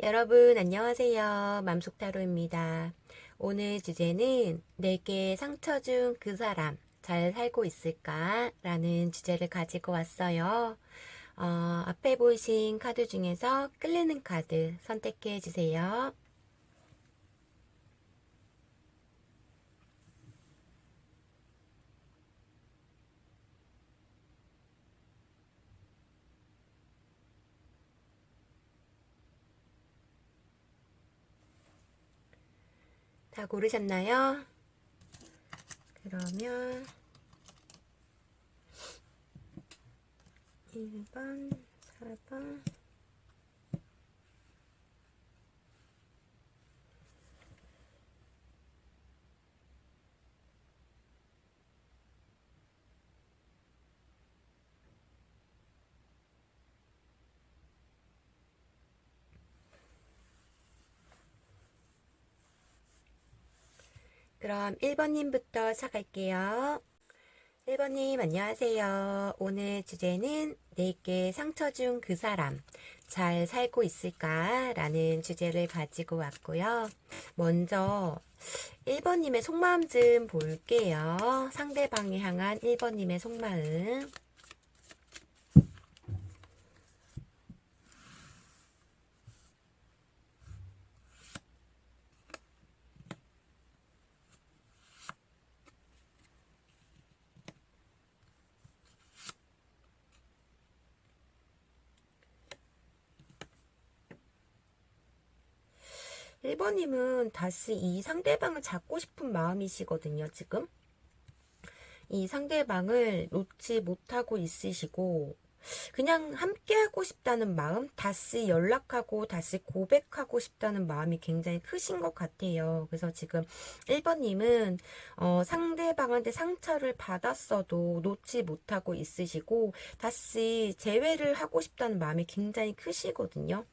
여러분 안녕하세요. 맘속타로입니다. 오늘 주제는 내게 상처 준 그 사람 잘 살고 있을까? 라는 주제를 가지고 왔어요. 앞에 보이신 카드 중에서 끌리는 카드 선택해 주세요. 다 고르셨나요? 그러면 1번, 4번, 그럼 1번님부터 시작할게요. 1번님 안녕하세요. 오늘 주제는 내게 상처 준 그 사람 잘 살고 있을까? 라는 주제를 가지고 왔고요. 먼저 1번님의 속마음 좀 볼게요. 상대방에 향한 1번님의 속마음. 1번님은 다시 이 상대방을 잡고 싶은 마음이시거든요, 지금. 이 상대방을 놓지 못하고 있으시고, 그냥 함께하고 싶다는 마음, 다시 연락하고 다시 고백하고 싶다는 마음이 굉장히 크신 것 같아요. 그래서 지금 1번님은 상대방한테 상처를 받았어도 놓지 못하고 있으시고, 다시 재회를 하고 싶다는 마음이 굉장히 크시거든요.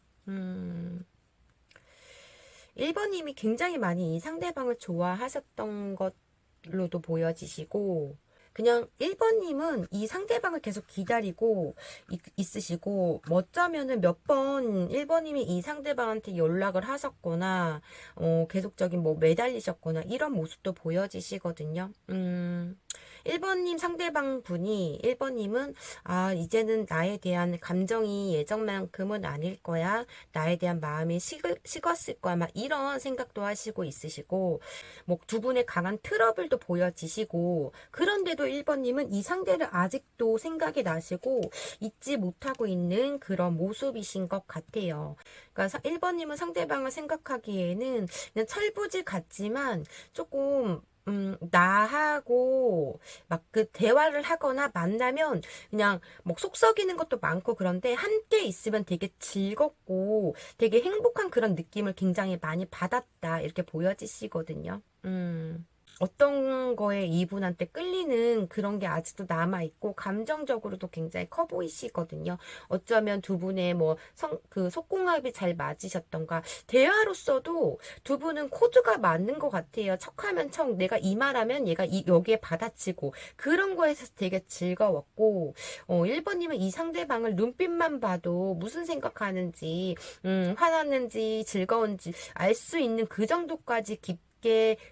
1번님이 굉장히 많이 이 상대방을 좋아하셨던 것로도 보여지시고, 그냥 1번님은 이 상대방을 계속 기다리고 있으시고, 어쩌면은 몇 번 1번님이 이 상대방한테 연락을 하셨거나, 계속적인 뭐 매달리셨거나, 이런 모습도 보여지시거든요. 1번님 상대방 분이 1번님은 이제는 나에 대한 감정이 예전만큼은 아닐 거야. 나에 대한 마음이 식었을 거야. 막 이런 생각도 하시고 있으시고, 뭐 두 분의 강한 트러블도 보여지시고, 그런데도 1번님은 이 상대를 아직도 생각이 나시고 잊지 못하고 있는 그런 모습이신 것 같아요. 그러니까 1번님은 상대방을 생각하기에는 그냥 철부지 같지만 조금 나하고 막 그 대화를 하거나 만나면 그냥 뭐 속썩이는 것도 많고 그런데 함께 있으면 되게 즐겁고 되게 행복한 그런 느낌을 굉장히 많이 받았다 이렇게 보여지시거든요. 어떤 거에 이분한테 끌리는 그런 게 아직도 남아있고, 감정적으로도 굉장히 커 보이시거든요. 어쩌면 두 분의 뭐, 속궁합이 잘 맞으셨던가, 대화로서도 두 분은 코드가 맞는 것 같아요. 척하면 척, 내가 이 말하면 얘가 여기에 받아치고, 그런 거에서 되게 즐거웠고, 1번님은 이 상대방을 눈빛만 봐도 무슨 생각하는지, 화났는지, 즐거운지 알 수 있는 그 정도까지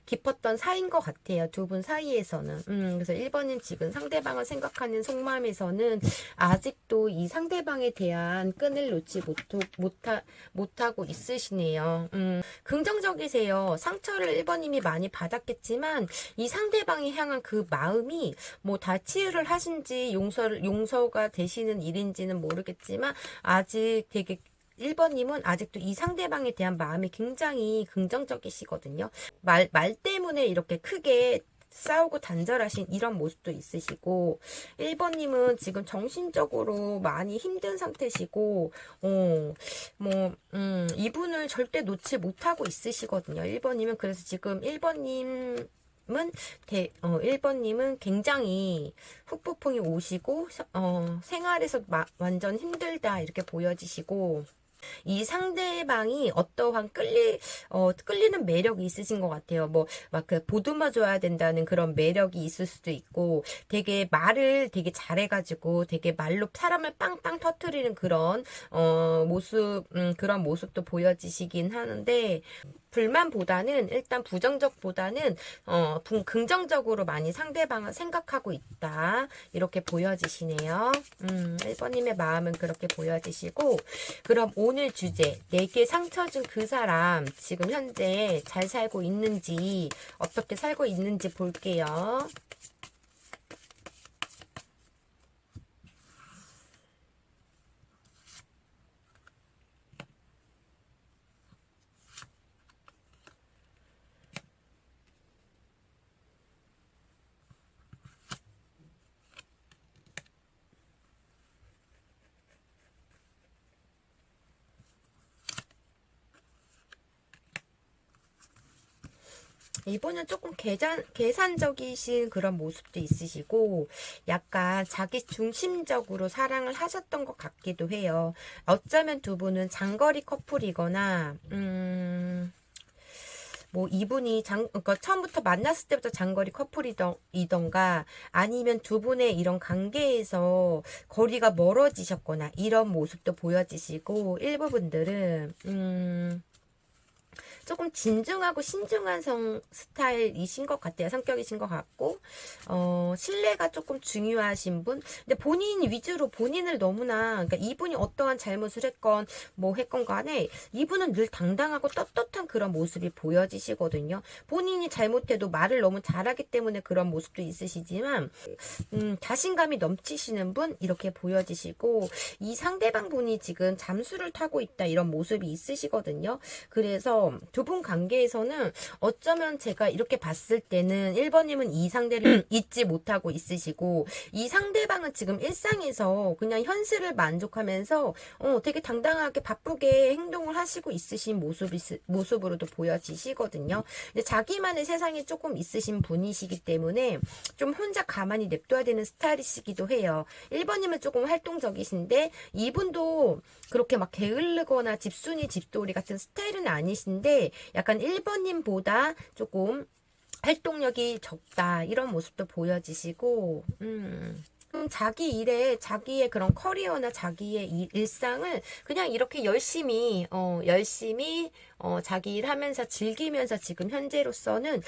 깊었던 사이인 것 같아요. 두 분 사이에서는. 그래서 1번님 지금 상대방을 생각하는 속마음에서는 아직도 이 상대방에 대한 끈을 놓지 못하고 있으시네요. 긍정적이세요. 상처를 1번님이 많이 받았겠지만 이 상대방이 향한 그 마음이 뭐 다 치유를 하신지 용서가 되시는 일인지는 모르겠지만 아직 되게 1번님은 아직도 이 상대방에 대한 마음이 굉장히 긍정적이시거든요. 말 때문에 이렇게 크게 싸우고 단절하신 이런 모습도 있으시고 1번님은 지금 정신적으로 많이 힘든 상태시고 이분을 절대 놓지 못하고 있으시거든요. 1번님은 그래서 지금 1번님은 굉장히 후폭풍이 오시고 생활에서 완전 힘들다 이렇게 보여지시고 이 상대방이 어떠한 끌리는 매력이 있으신 것 같아요. 뭐, 막 그 보듬어 줘야 된다는 그런 매력이 있을 수도 있고, 되게 말을 되게 잘해가지고, 되게 말로 사람을 빵빵 터트리는 그런, 그런 모습도 보여지시긴 하는데, 불만보다는 일단 부정적보다는 긍정적으로 많이 상대방을 생각하고 있다. 이렇게 보여지시네요. 1번님의 마음은 그렇게 보여지시고, 그럼 오늘 주제, 내게 상처 준 그 사람 지금 현재 잘 살고 있는지, 어떻게 살고 있는지 볼게요. 이분은 조금 계산적이신 그런 모습도 있으시고, 약간 자기 중심적으로 사랑을 하셨던 것 같기도 해요. 어쩌면 두 분은 장거리 커플이거나, 뭐 이분이 그러니까 처음부터 만났을 때부터 장거리 커플이던가, 아니면 두 분의 이런 관계에서 거리가 멀어지셨거나, 이런 모습도 보여지시고, 일부분들은, 조금 진중하고 신중한 스타일이신 것 같아요. 성격이신 것 같고, 신뢰가 조금 중요하신 분. 근데 본인 위주로 본인을 너무나, 그러니까 이분이 어떠한 잘못을 했건, 뭐 했건 간에, 이분은 늘 당당하고 떳떳한 그런 모습이 보여지시거든요. 본인이 잘못해도 말을 너무 잘하기 때문에 그런 모습도 있으시지만, 자신감이 넘치시는 분, 이렇게 보여지시고, 이 상대방 분이 지금 잠수를 타고 있다, 이런 모습이 있으시거든요. 그래서, 두 분 관계에서는 어쩌면 제가 이렇게 봤을 때는 1번님은 이 상대를 잊지 못하고 있으시고, 이 상대방은 지금 일상에서 그냥 현실을 만족하면서 되게 당당하게 바쁘게 행동을 하시고 있으신 모습으로도 보여지시거든요. 근데 자기만의 세상이 조금 있으신 분이시기 때문에 좀 혼자 가만히 냅둬야 되는 스타일이시기도 해요. 1번님은 조금 활동적이신데, 이분도 그렇게 막 게으르거나 집순이 집돌이 같은 스타일은 아니신데, 약간 1번님보다 조금 활동력이 적다, 이런 모습도 보여지시고, 자기 일에 자기의 그런 커리어나 자기의 일상을 그냥 이렇게 열심히 자기 일 하면서 즐기면서 지금 현재로서는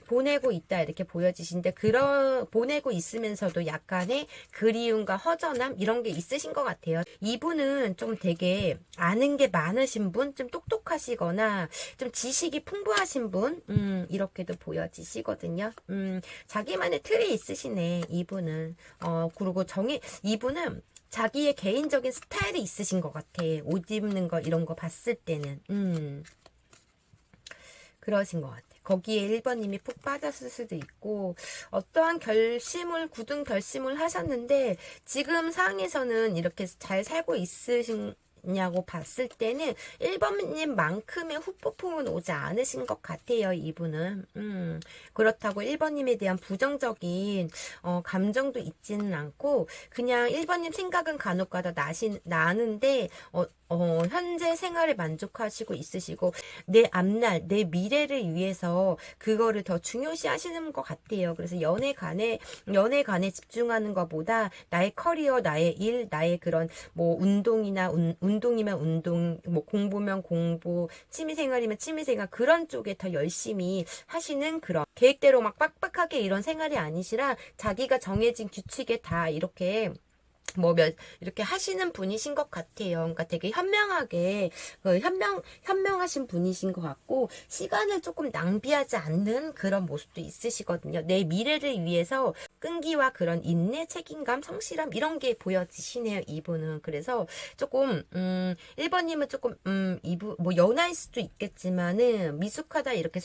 보내고 있다, 이렇게 보여지신데, 보내고 있으면서도 약간의 그리움과 허전함, 이런 게 있으신 것 같아요. 이분은 좀 되게 아는 게 많으신 분, 좀 똑똑하시거나 좀 지식이 풍부하신 분, 이렇게도 보여지시거든요. 자기만의 틀이 있으시네, 이분은. 그리고 이분은 자기의 개인적인 스타일이 있으신 것 같아. 옷 입는 거, 이런 거 봤을 때는. 그러신 것 같아. 거기에 1번님이 푹 빠졌을 수도 있고, 어떠한 굳은 결심을 하셨는데, 지금 상황에서는 이렇게 잘 살고 있으시냐고 봤을 때는 1번님만큼의 후폭풍은 오지 않으신 것 같아요, 이분은. 그렇다고 1번님에 대한 부정적인 감정도 있지는 않고, 그냥 1번님 생각은 간혹가다 나는데, 현재 생활에 만족하시고 있으시고, 내 앞날, 내 미래를 위해서 그거를 더 중요시 하시는 것 같아요. 그래서 연애관에 집중하는 것보다 나의 커리어, 나의 일, 나의 그런 뭐 운동이면 운동, 뭐 공부면 공부, 취미생활이면 취미생활, 그런 쪽에 더 열심히 하시는, 그런 계획대로 막 빡빡하게 이런 생활이 아니시라 자기가 정해진 규칙에 다 이렇게 이렇게 하시는 분이신 것 같아요. 그러니까 되게 현명하게, 현명하신 분이신 것 같고, 시간을 조금 낭비하지 않는 그런 모습도 있으시거든요. 내 미래를 위해서 끈기와 그런 인내, 책임감, 성실함, 이런 게 보여지시네요, 이분은. 그래서 조금, 1번님은 조금, 연하일 수도 있겠지만은, 미숙하다 이렇게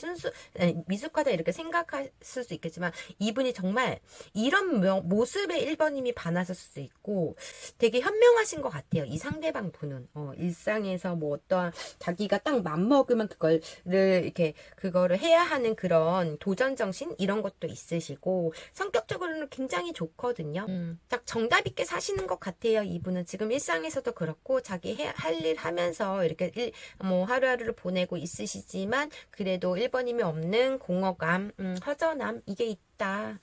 생각할 수도 있겠지만, 이분이 정말 이런 모습에 1번님이 반하실 수도 있고, 있고 되게 현명하신 것 같아요. 이 상대방 분은. 일상에서 뭐 어떠한 자기가 딱 맘먹으면 그거를 해야 하는 그런 도전정신? 이런 것도 있으시고, 성격적으로는 굉장히 좋거든요. 딱 정답 있게 사시는 것 같아요. 이분은 지금 일상에서도 그렇고, 자기 할 일 하면서 이렇게 뭐 하루하루를 보내고 있으시지만, 그래도 1번님이 없는 공허감, 허전함, 이게 있다.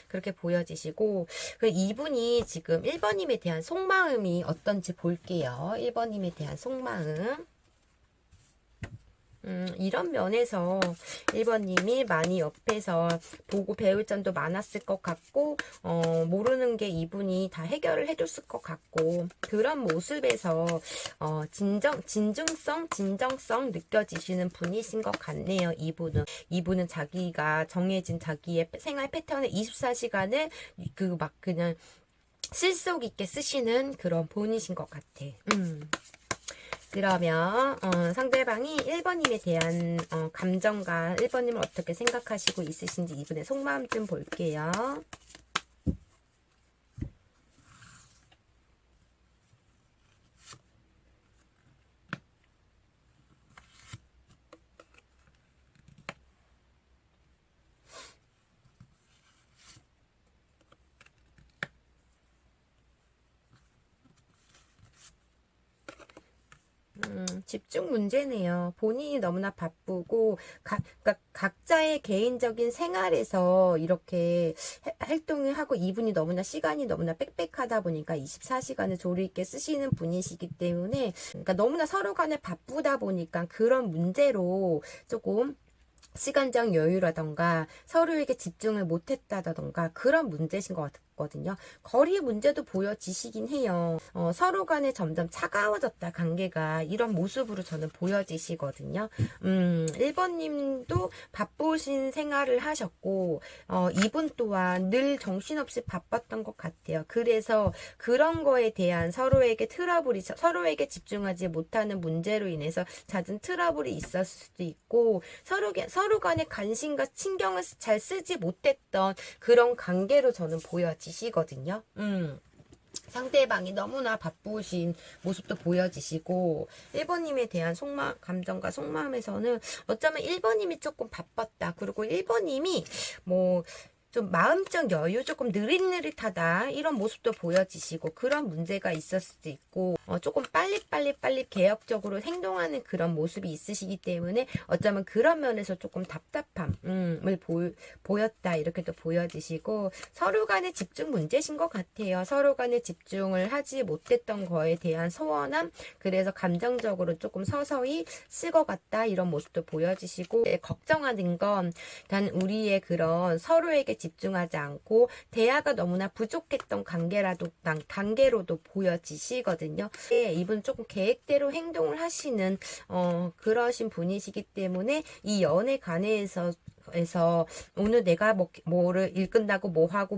그렇게 보여지시고, 이분이 지금 1번님에 대한 속마음이 어떤지 볼게요. 1번님에 대한 속마음. 이런 면에서 1번님이 많이 옆에서 보고 배울 점도 많았을 것 같고, 모르는 게 이분이 다 해결을 해줬을 것 같고, 그런 모습에서, 진정성 느껴지시는 분이신 것 같네요, 이분은. 이분은 자기가 정해진 자기의 생활 패턴의 24시간을 그냥 실속 있게 쓰시는 그런 분이신 것 같아. 그러면 상대방이 1번님에 대한 감정과 1번님을 어떻게 생각하시고 있으신지 이분의 속마음 좀 볼게요. 집중 문제네요. 본인이 너무나 바쁘고, 그러니까 각자의 개인적인 생활에서 이렇게 활동을 하고 이분이 시간이 너무나 빽빽하다 보니까 24시간을 조리 있게 쓰시는 분이시기 때문에, 그러니까 너무나 서로 간에 바쁘다 보니까 그런 문제로 조금 시간적 여유라던가 서로에게 집중을 못했다던가 그런 문제신 것 같거든요. 거리 문제도 보여지시긴 해요. 서로 간에 점점 차가워졌다 관계가 이런 모습으로 저는 보여지시거든요. 1번님도 바쁘신 생활을 하셨고 이분 또한 늘 정신없이 바빴던 것 같아요. 그래서 그런 거에 대한 서로에게 집중하지 못하는 문제로 인해서 잦은 트러블이 있었을 수도 있고 서로 간에 관심과 신경을 잘 쓰지 못했던 그런 관계로 저는 보여지시거든요. 상대방이 너무나 바쁘신 모습도 보여지시고 1번님에 대한 감정과 속마음에서는 어쩌면 1번님이 조금 바빴다. 그리고 1번님이 좀 마음적 여유 조금 느릿느릿하다 이런 모습도 보여지시고 그런 문제가 있을 수도 있고 조금 빨리 개혁적으로 행동하는 그런 모습이 있으시기 때문에 어쩌면 그런 면에서 조금 답답함을 보였다 이렇게 또 보여지시고 서로 간의 집중 문제신 것 같아요. 서로 간에 집중을 하지 못했던 거에 대한 소원함 그래서 감정적으로 조금 서서히 식어갔다 이런 모습도 보여지시고 걱정하는 건 일단 우리의 그런 서로에게 집중하지 않고 대화가 너무나 부족했던 관계로도 보여지시거든요. 이분 조금 계획대로 행동을 하시는 그러신 분이시기 때문에 이 연애 관계에서 오늘 내가 뭐를 일 끝나고 뭐 하고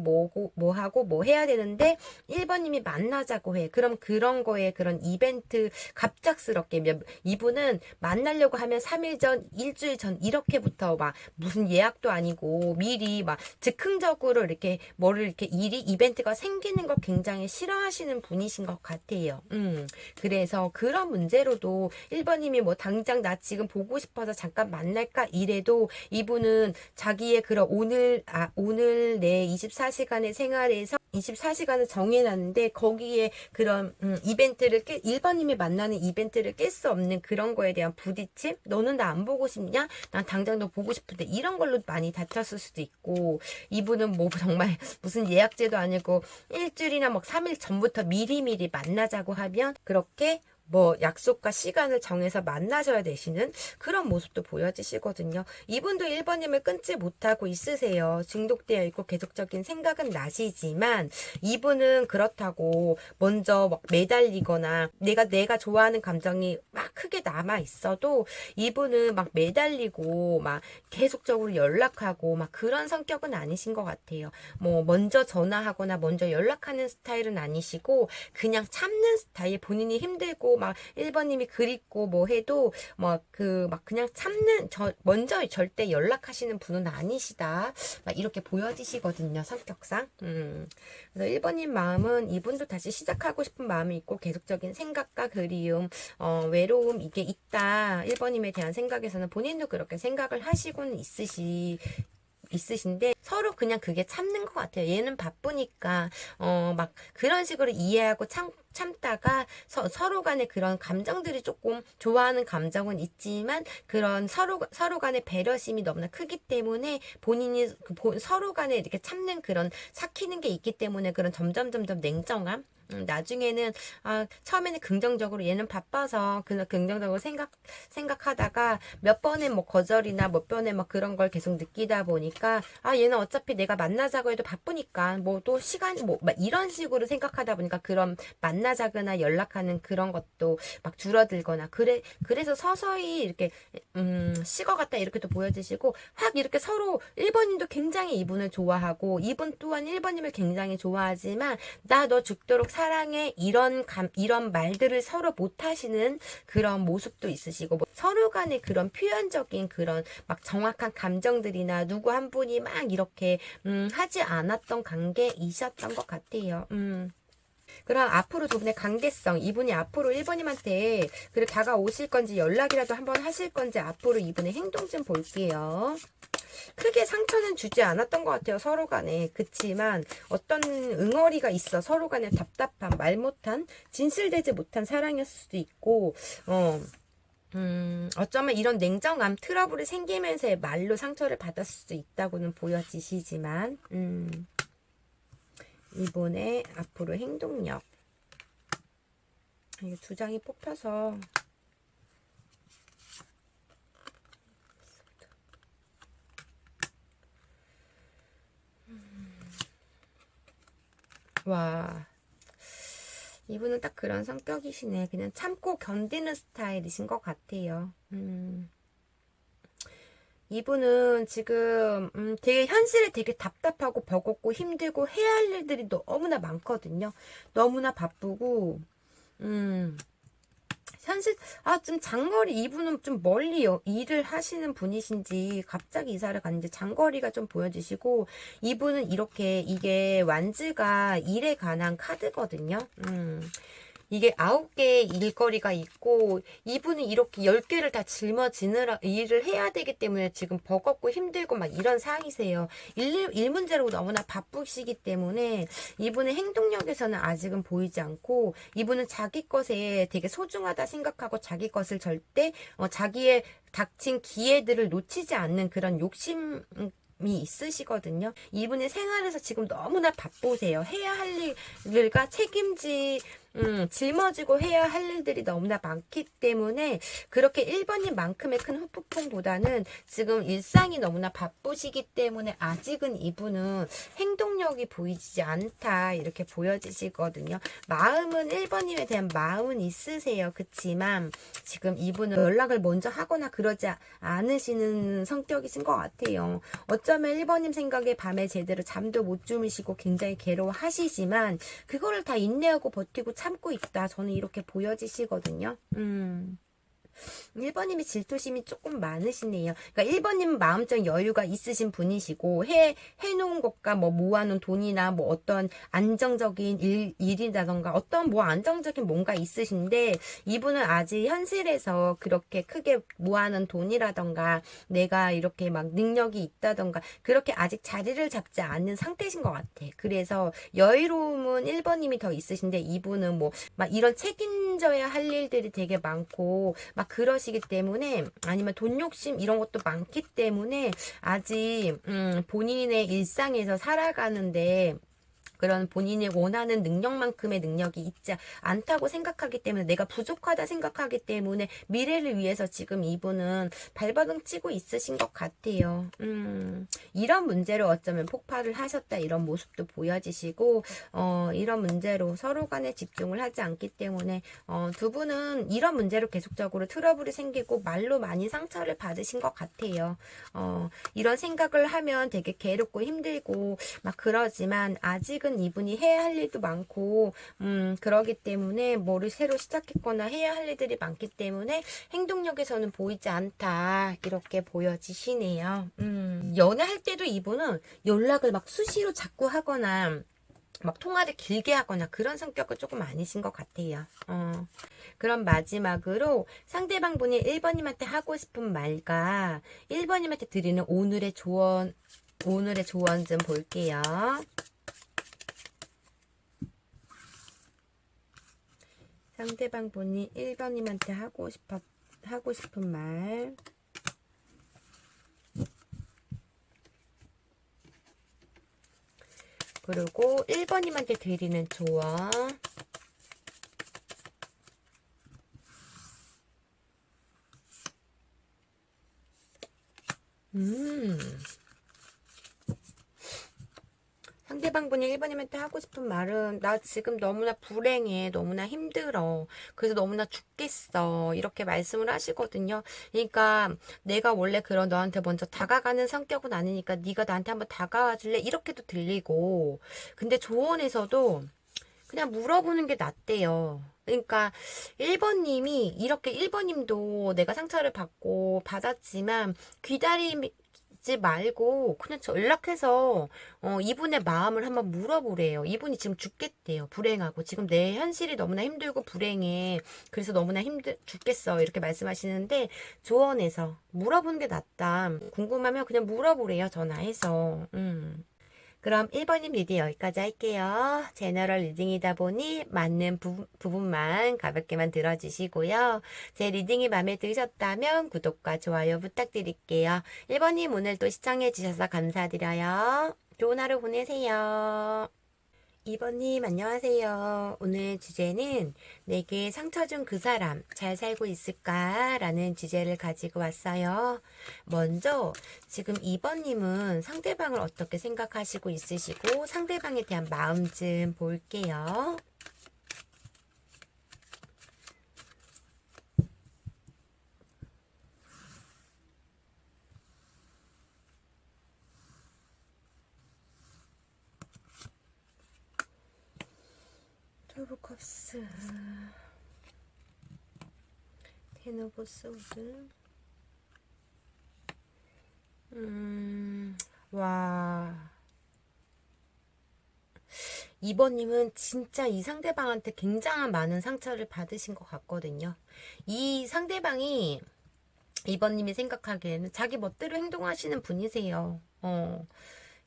뭐 해야 되는데 1번님이 만나자고 해. 그럼 그런 거에 그런 이벤트 갑작스럽게 이분은 만나려고 하면 3일 전, 일주일 전 이렇게부터 막 무슨 예약도 아니고 미리 막 즉흥적으로 이렇게 이벤트가 생기는 거 굉장히 싫어하시는 분이신 것 같아요. 그래서 그런 문제로도 1번님이 당장 나 지금 보고 싶어서 잠깐 만날까 이래도 이분은 자기의 그런 오늘 내 24시간의 생활에서 24시간을 정해놨는데 거기에 그런 이벤트를 1번님이 만나는 이벤트를 깰 수 없는 그런 거에 대한 부딪힘? 너는 나 안 보고 싶냐? 난 당장 너 보고 싶은데 이런 걸로 많이 다쳤을 수도 있고 이분은 정말 무슨 예약제도 아니고 일주일이나 3일 전부터 미리미리 만나자고 하면 그렇게 약속과 시간을 정해서 만나셔야 되시는 그런 모습도 보여지시거든요. 이분도 1번님을 끊지 못하고 있으세요. 중독되어 있고 계속적인 생각은 나시지만 이분은 그렇다고 먼저 매달리거나 내가 좋아하는 감정이 막 크게 남아 있어도 이분은 매달리고 계속적으로 연락하고 그런 성격은 아니신 것 같아요. 먼저 전화하거나 먼저 연락하는 스타일은 아니시고 그냥 참는 스타일 본인이 힘들고 막 1번님이 그립고 뭐 해도 막 그냥 참는 먼저 절대 연락하시는 분은 아니시다. 막 이렇게 보여지시거든요, 성격상. 그래서 1번님 마음은 이분도 다시 시작하고 싶은 마음이 있고 계속적인 생각과 그리움, 외로움 이게 있다. 1번님에 대한 생각에서는 본인도 그렇게 생각을 하시고는 있으신데 서로 그냥 그게 참는 것 같아요. 얘는 바쁘니까 막 그런 식으로 이해하고 참다가 서로 간의 그런 감정들이 조금 좋아하는 감정은 있지만 그런 서로 간의 배려심이 너무나 크기 때문에 본인이 서로 간에 이렇게 참는 그런 삭히는 게 있기 때문에 그런 점점 냉정함 나중에는 처음에는 긍정적으로 얘는 바빠서 그냥 긍정적으로 생각하다가 몇 번의 뭐 거절이나 몇 번의 뭐 그런 걸 계속 느끼다 보니까 얘는 어차피 내가 만나자고 해도 바쁘니까 뭐 또 시간 뭐 막 이런 식으로 생각하다 보니까 그런 만나자거나 연락하는 그런 것도 막 줄어들거나 그래서 서서히 이렇게 식어갔다 이렇게 또 보여지시고 확 이렇게 서로 1번님도 굉장히 이분을 좋아하고 이분 또한 1번님을 굉장히 좋아하지만 나 너 죽도록 사랑해 이런 말들을 서로 못 하시는 그런 모습도 있으시고 뭐 서로 간의 그런 표현적인 그런 막 정확한 감정들이나 누구 한 분이 막 이렇게 하지 않았던 관계이셨던 것 같아요. 그럼 앞으로 두 분의 관계성, 이분이 앞으로 1번님한테 그래 다가오실 건지 연락이라도 한번 하실 건지 앞으로 이분의 행동 좀 볼게요. 크게 상처는 주지 않았던 것 같아요. 서로 간에. 그치만 어떤 응어리가 있어. 서로 간에 답답한, 말 못한, 진실되지 못한 사랑이었을 수도 있고 어쩌면 이런 냉정함, 트러블이 생기면서 말로 상처를 받았을 수도 있다고는 보여지시지만 이분의 앞으로 행동력. 이게 두 장이 뽑혀서 와 이분은 딱 그런 성격이시네. 그냥 참고 견디는 스타일이신 것 같아요. 이분은 지금 되게 현실에 되게 답답하고 버겁고 힘들고 해야 할 일들이 너무나 많거든요. 너무나 바쁘고 현실 좀 장거리 이분은 좀 멀리 일을 하시는 분이신지 갑자기 이사를 갔는지 장거리가 좀 보여지시고 이분은 이렇게 이게 완즈가 일에 관한 카드거든요. 이게 9개의 일거리가 있고 이분은 이렇게 10개를 다 짊어지느라 일을 해야 되기 때문에 지금 버겁고 힘들고 막 이런 상황이세요. 일 문제로 너무나 바쁘시기 때문에 이분의 행동력에서는 아직은 보이지 않고 이분은 자기 것에 되게 소중하다 생각하고 자기 것을 절대 자기의 닥친 기회들을 놓치지 않는 그런 욕심 이 있으시거든요. 이분의 생활에서 지금 너무나 바쁘세요. 해야 할 일과 짊어지고 해야 할 일들이 너무나 많기 때문에 그렇게 1번님만큼의 큰 후폭풍보다는 지금 일상이 너무나 바쁘시기 때문에 아직은 이분은 행동력이 보이지 않다 이렇게 보여지시거든요. 마음은 1번님에 대한 마음은 있으세요. 그치만 지금 이분은 연락을 먼저 하거나 그러지 않으시는 성격이신 것 같아요. 어쩌면 1번님 생각에 밤에 제대로 잠도 못 주무시고 굉장히 괴로워하시지만 그거를 다 인내하고 버티고 참고 있다. 저는 이렇게 보여지시거든요. 1번님이 질투심이 조금 많으시네요. 그러니까 1번님은 마음적 여유가 있으신 분이시고 해놓은 것과 뭐 모아놓은 돈이나 뭐 어떤 안정적인 일이라던가 어떤 뭐 안정적인 뭔가 있으신데 이분은 아직 현실에서 그렇게 크게 모아놓은 돈이라던가 내가 이렇게 막 능력이 있다던가 그렇게 아직 자리를 잡지 않는 상태신 것 같아. 그래서 여유로움은 1번님이 더 있으신데 이분은 뭐 막 이런 책임져야 할 일들이 되게 많고 막 그러시기 때문에 아니면 돈 욕심 이런 것도 많기 때문에 아직 본인의 일상에서 살아가는데 그런 본인이 원하는 능력만큼의 능력이 있지 않다고 생각하기 때문에 내가 부족하다 생각하기 때문에 미래를 위해서 지금 이분은 발버둥 치고 있으신 것 같아요. 이런 문제로 어쩌면 폭발을 하셨다 이런 모습도 보여지시고 이런 문제로 서로 간에 집중을 하지 않기 때문에 두 분은 이런 문제로 계속적으로 트러블이 생기고 말로 많이 상처를 받으신 것 같아요. 이런 생각을 하면 되게 괴롭고 힘들고 막 그러지만 아직은 아직은 이분이 해야 할 일도 많고, 그러기 때문에 뭐를 새로 시작했거나 해야 할 일들이 많기 때문에 행동력에서는 보이지 않다. 이렇게 보여지시네요. 연애할 때도 이분은 연락을 막 수시로 자꾸 하거나, 막 통화를 길게 하거나 그런 성격은 조금 아니신 것 같아요. 그럼 마지막으로 상대방 분이 1번님한테 하고 싶은 말과 1번님한테 드리는 오늘의 조언 좀 볼게요. 상대방 분이 1번님한테 하고 싶은 말. 그리고 1번님한테 드리는 조언. 상대방 분이 1번님한테 하고 싶은 말은 나 지금 너무나 불행해. 너무나 힘들어. 그래서 너무나 죽겠어. 이렇게 말씀을 하시거든요. 그러니까 내가 원래 그런 너한테 먼저 다가가는 성격은 아니니까 네가 나한테 한번 다가와 줄래? 이렇게도 들리고. 근데 조언에서도 그냥 물어보는 게 낫대요. 그러니까 1번님이 이렇게 1번님도 내가 상처를 받았지만 기다리지 말고 그냥 연락해서 이분의 마음을 한번 물어보래요. 이분이 지금 죽겠대요. 불행하고 지금 내 현실이 너무나 힘들고 불행해. 그래서 너무나 죽겠어. 이렇게 말씀하시는데 조언해서 물어보는 게 낫다. 궁금하면 그냥 물어보래요. 전화해서. 그럼 1번님 리딩 여기까지 할게요. 제너럴 리딩이다 보니 맞는 부분만 가볍게만 들어주시고요. 제 리딩이 마음에 드셨다면 구독과 좋아요 부탁드릴게요. 1번님 오늘도 시청해주셔서 감사드려요. 좋은 하루 보내세요. 2번님 안녕하세요. 오늘 주제는 내게 상처 준 그 사람 잘 살고 있을까? 라는 주제를 가지고 왔어요. 먼저 지금 2번님은 상대방을 어떻게 생각하시고 있으시고 상대방에 대한 마음 좀 볼게요. 오브 컵스, 텐 오브 소드. 와. 2번님은 진짜 이 상대방한테 굉장한 많은 상처를 받으신 것 같거든요. 이 상대방이 2번님이 생각하기에는 자기 멋대로 행동하시는 분이세요.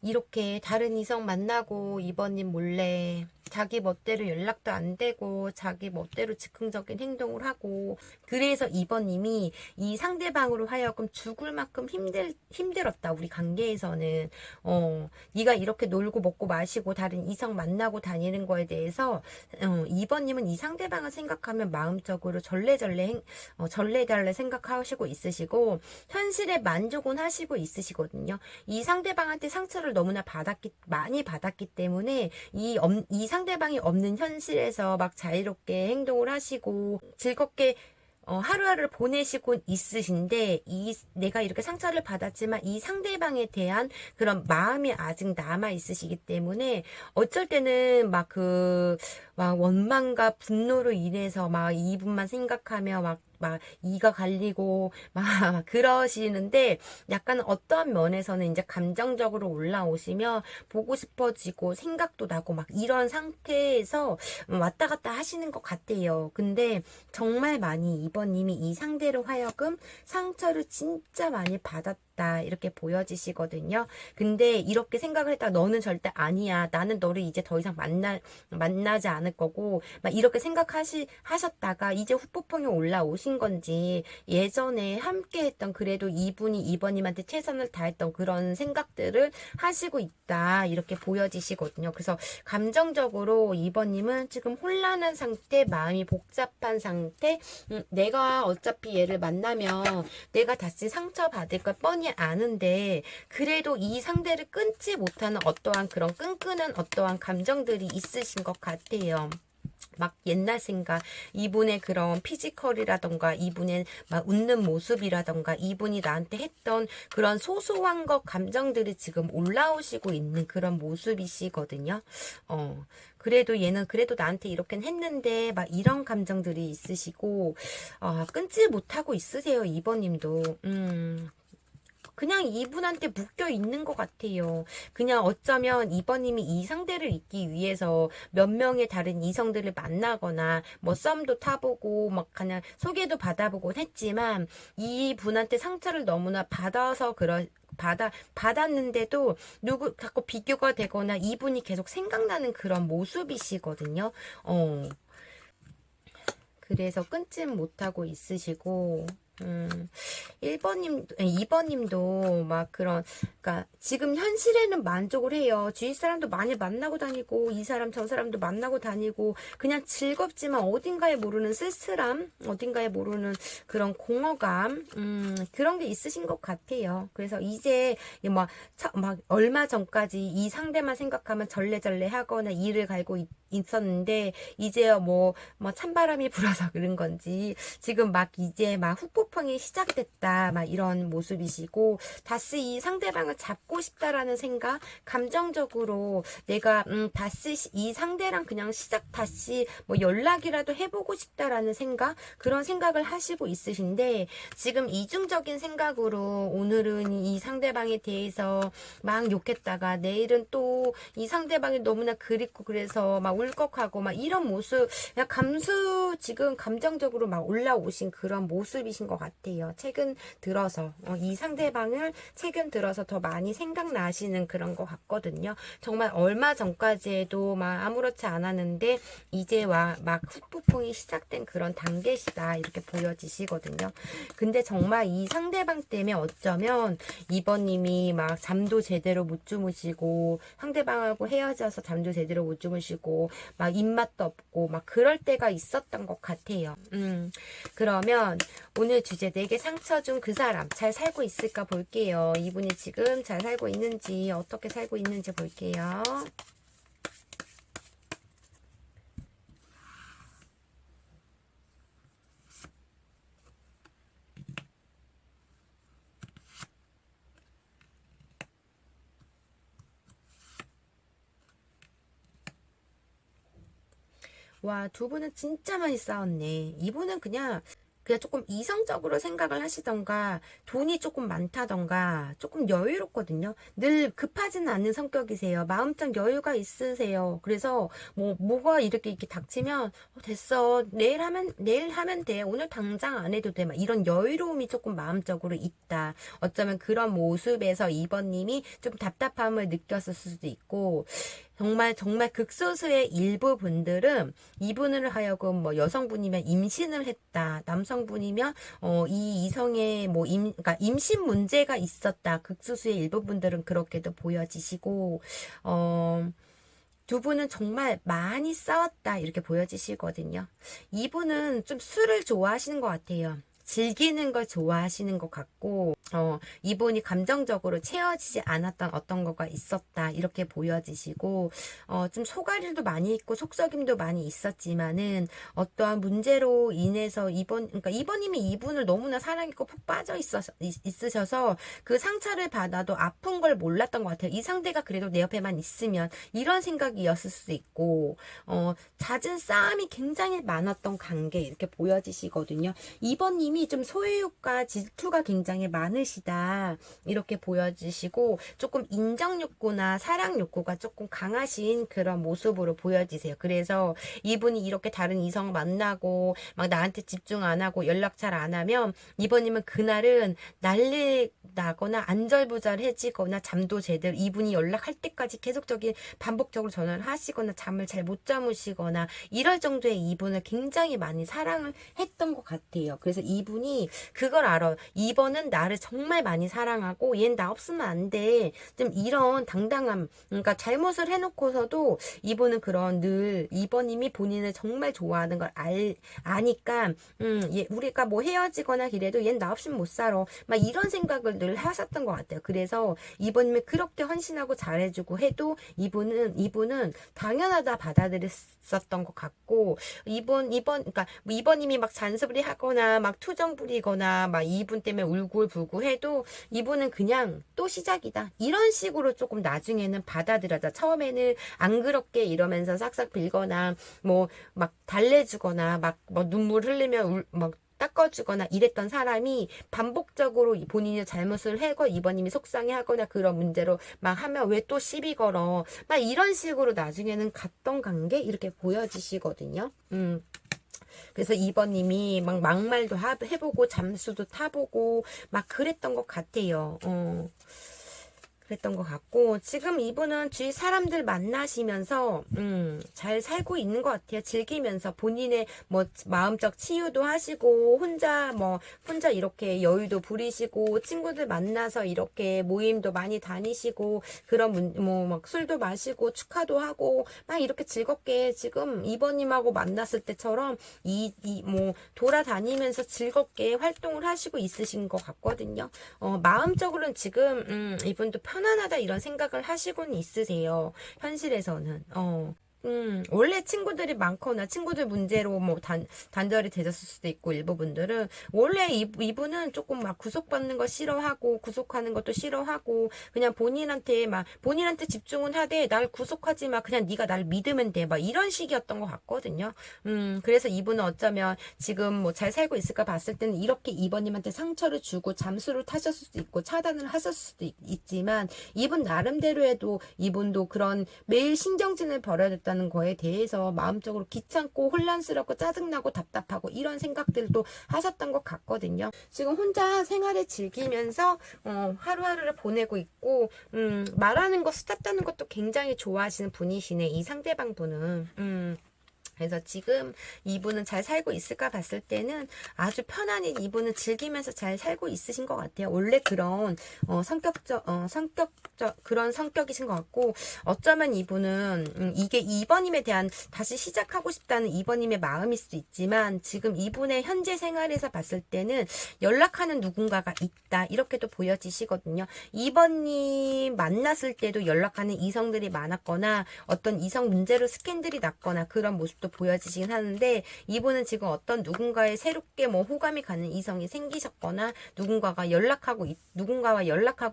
이렇게 다른 이성 만나고 2번님 몰래 자기 멋대로 연락도 안 되고 자기 멋대로 즉흥적인 행동을 하고 그래서 2번님이 이 상대방으로 하여금 죽을 만큼 힘들었다. 우리 관계에서는 네가 이렇게 놀고 먹고 마시고 다른 이성 만나고 다니는 거에 대해서 2번님은 이 상대방을 생각하면 마음적으로 절레절레 생각하시고 있으시고 현실에 만족은 하시고 있으시거든요. 이 상대방한테 상처를 너무나 많이 받았기 때문에 이 상대방이 없는 현실에서 막 자유롭게 행동을 하시고 즐겁게 하루하루를 보내시고 있으신데 내가 이렇게 상처를 받았지만 이 상대방에 대한 그런 마음이 아직 남아 있으시기 때문에 어쩔 때는 막 원망과 분노로 인해서 막 이분만 생각하며 막 이가 갈리고 막 그러시는데 약간 어떠한 면에서는 이제 감정적으로 올라오시며 보고 싶어지고 생각도 나고 막 이런 상태에서 왔다 갔다 하시는 것 같아요. 근데 정말 많이 2번님이 이 상대로 하여금 상처를 진짜 많이 받았다 이렇게 보여지시거든요. 근데 이렇게 생각을 했다가 너는 절대 아니야. 나는 너를 이제 더 이상 만나지 않을 거고 막 이렇게 하셨다가 이제 후폭풍이 올라오신 건지 예전에 함께 했던 그래도 이분이 2번님한테 최선을 다했던 그런 생각들을 하시고 있다 이렇게 보여지시거든요. 그래서 감정적으로 2번님은 지금 혼란한 상태, 마음이 복잡한 상태, 내가 어차피 얘를 만나면 내가 다시 상처받을 걸 뻔히 아는데 그래도 이 상대를 끊지 못하는 어떠한 그런 끈끈한 어떠한 감정들이 있으신 것 같아요. 막 옛날 생각, 이분의 그런 피지컬이라던가, 이분의 막 웃는 모습이라던가, 이분이 나한테 했던 그런 소소한 것, 감정들이 지금 올라오시고 있는 그런 모습이시거든요. 그래도 얘는 그래도 나한테 이렇게 했는데, 막 이런 감정들이 있으시고, 끊지 못하고 있으세요, 이번님도. 그냥 이분한테 묶여 있는 것 같아요. 그냥 어쩌면 이번님이 이 상대를 잊기 위해서 몇 명의 다른 이성들을 만나거나 뭐 썸도 타보고 막 그냥 소개도 받아보곤 했지만 이분한테 상처를 너무나 받아서 받았는데도 누구 자꾸 비교가 되거나 이분이 계속 생각나는 그런 모습이시거든요. 그래서 끊지 못하고 있으시고 1번님, 2번님도 막 그런, 그러니까 지금 현실에는 만족을 해요. 주위 사람도 많이 만나고 다니고, 이 사람, 저 사람도 만나고 다니고, 그냥 즐겁지만 어딘가에 모르는 쓸쓸함, 어딘가에 모르는 그런 공허감, 그런 게 있으신 것 같아요. 그래서 이제 막 얼마 전까지 이 상대만 생각하면 절레절레 하거나 이를 갈고 있었는데, 이제 뭐 찬바람이 불어서 그런 건지, 지금 막 이제 막 후폭풍이 시작됐다 막 이런 모습이시고 다시 이 상대방을 잡고 싶다라는 생각 감정적으로 내가 다시 이 상대랑 그냥 다시 뭐 연락이라도 해보고 싶다라는 생각 그런 생각을 하시고 있으신데 지금 이중적인 생각으로 오늘은 이 상대방에 대해서 막 욕했다가 내일은 또 이 상대방이 너무나 그립고 그래서 막 울컥하고 막 이런 모습 그냥 지금 감정적으로 막 올라오신 그런 모습이신 것 같아요. 최근 들어서 이 상대방을 최근 들어서 더 많이 생각나시는 그런 것 같거든요. 정말 얼마 전까지도 막 아무렇지 않았는데 이제 막 후폭풍이 시작된 그런 단계시다 이렇게 보여지시거든요. 근데 정말 이 상대방 때문에 어쩌면 이번님이 막 잠도 제대로 못 주무시고 상대방하고 헤어져서 잠도 제대로 못 주무시고 막 입맛도 없고 막 그럴 때가 있었던 것 같아요. 그러면 오늘 주제 내게 상처 준 그 사람 잘 살고 있을까 볼게요. 이분이 지금 잘 살고 있는지 어떻게 살고 있는지 볼게요. 와, 두 분은 진짜 많이 싸웠네. 이분은 그냥 조금 이성적으로 생각을 하시던가, 돈이 조금 많다던가, 조금 여유롭거든요. 늘 급하지는 않는 성격이세요. 마음적 여유가 있으세요. 그래서, 뭐가 이렇게 닥치면, 됐어. 내일 하면 돼. 오늘 당장 안 해도 돼. 막 이런 여유로움이 조금 마음적으로 있다. 어쩌면 그런 모습에서 2번님이 좀 답답함을 느꼈을 수도 있고, 정말 극소수의 일부 분들은 이분을 하여금 여성분이면 임신을 했다. 남성분이면 이 이성의 그러니까 임신 문제가 있었다. 극소수의 일부 분들은 그렇게도 보여지시고 두 분은 정말 많이 싸웠다. 이렇게 보여지시거든요. 이분은 좀 술을 좋아하시는 것 같아요. 즐기는 걸 좋아하시는 것 같고 이분이 감정적으로 채워지지 않았던 어떤 거가 있었다 이렇게 보여지시고 좀 속앓이도 많이 있고 속썩임도 많이 있었지만은 어떠한 문제로 인해서 그러니까 이번님이 이분을 너무나 사랑했고 푹 빠져 있으셔서 그 상처를 받아도 아픈 걸 몰랐던 것 같아요. 이 상대가 그래도 내 옆에만 있으면 이런 생각이었을 수도 있고 잦은 싸움이 굉장히 많았던 관계 이렇게 보여지시거든요. 이번님이 좀 소유욕과 질투가 굉장히 많으시다 이렇게 보여지시고 조금 인정 욕구나 사랑 욕구가 조금 강하신 그런 모습으로 보여지세요. 그래서 이분이 이렇게 다른 이성 만나고 막 나한테 집중 안 하고 연락 잘 안 하면 이번님은 그날은 난리 나거나 안절부절해지거나 잠도 제대로 이분이 연락할 때까지 계속적인 반복적으로 전화를 하시거나 잠을 잘 못 주무시거나 이럴 정도의 이분을 굉장히 많이 사랑을 했던 것 같아요. 그래서 이분이 그걸 알아. 2번은 나를 정말 많이 사랑하고 얘는 나 없으면 안 돼. 좀 이런 당당함. 그러니까 잘못을 해놓고서도 이분은 그런 늘 2번님이 본인을 정말 좋아하는 걸 아니까 우리가 뭐 헤어지거나 그래도 얘는 나 없으면 못 살아. 막 이런 생각을 늘 하셨던 것 같아요. 그래서 2번님이 그렇게 헌신하고 잘해주고 해도 이분은 당연하다 받아들였었던 것 같고 그러니까 뭐 2번님이 막 잔소리 하거나 막 투정 부리거나 막 이분 때문에 울고불고 해도 이분은 그냥 또 시작이다. 이런 식으로 조금 나중에는 받아들여져. 처음에는 안 그렇게 이러면서 싹싹 빌거나 뭐 막 달래주거나 막 뭐 눈물 흘리면 막 닦아주거나 이랬던 사람이 반복적으로 본인이 잘못을 해고 2번님이 속상해하거나 그런 문제로 막 하면 왜 또 시비 걸어 막 이런 식으로 나중에는 갔던 관계 이렇게 보여지시거든요. 그래서 2번님이 막 막말도 해보고 잠수도 타보고 막 그랬던 것 같아요. 그랬던 것 같고 지금 이분은 주위 사람들 만나시면서 잘 살고 있는 것 같아요. 즐기면서 본인의 뭐 마음적 치유도 하시고 혼자 이렇게 여유도 부리시고 친구들 만나서 이렇게 모임도 많이 다니시고 그런 뭐 막 술도 마시고 축하도 하고 막 이렇게 즐겁게 지금 2번님하고 만났을 때처럼 뭐 돌아다니면서 즐겁게 활동을 하시고 있으신 것 같거든요. 마음적으로는 지금 이분도 편안하다 이런 생각을 하시고는 있으세요. 현실에서는. 원래 친구들이 많거나 친구들 문제로 뭐 단절이 되셨을 수도 있고 일부 분들은 원래 이분은 조금 막 구속받는 거 싫어하고 구속하는 것도 싫어하고 그냥 본인한테 집중은 하되 날 구속하지 마 그냥 네가 날 믿으면 돼 막 이런 식이었던 것 같거든요. 그래서 이분은 어쩌면 지금 뭐 잘 살고 있을까 봤을 때는 이렇게 2번님한테 상처를 주고 잠수를 타셨을 수도 있고 차단을 하셨을 수도 있지만 이분 나름대로 해도 이분도 그런 매일 신경전을 벌여야 됐다는 거에 대해서 마음적으로 귀찮고 혼란스럽고 짜증나고 답답하고 이런 생각들도 하셨던 것 같거든요. 지금 혼자 생활을 즐기면서 하루하루를 보내고 있고 말하는 거 수다 떠는 것도 굉장히 좋아하시는 분이시네. 이 상대방 분은. 그래서 지금 이분은 잘 살고 있을까 봤을 때는 아주 편안히 이분은 즐기면서 잘 살고 있으신 것 같아요. 원래 그런 성격적 그런 성격이신 것 같고 어쩌면 이분은 이게 2번님에 대한 다시 시작하고 싶다는 2번님의 마음일 수도 있지만 지금 이분의 현재 생활에서 봤을 때는 연락하는 누군가가 있다 이렇게도 보여지시거든요. 2번님 만났을 때도 연락하는 이성들이 많았거나 어떤 이성 문제로 스캔들이 났거나 그런 모습도 보여지긴 하는데 이분은 지금 어떤 누군가의 새롭게 뭐 호감이 가는 이성이 생기셨거나 누군가와 연락하고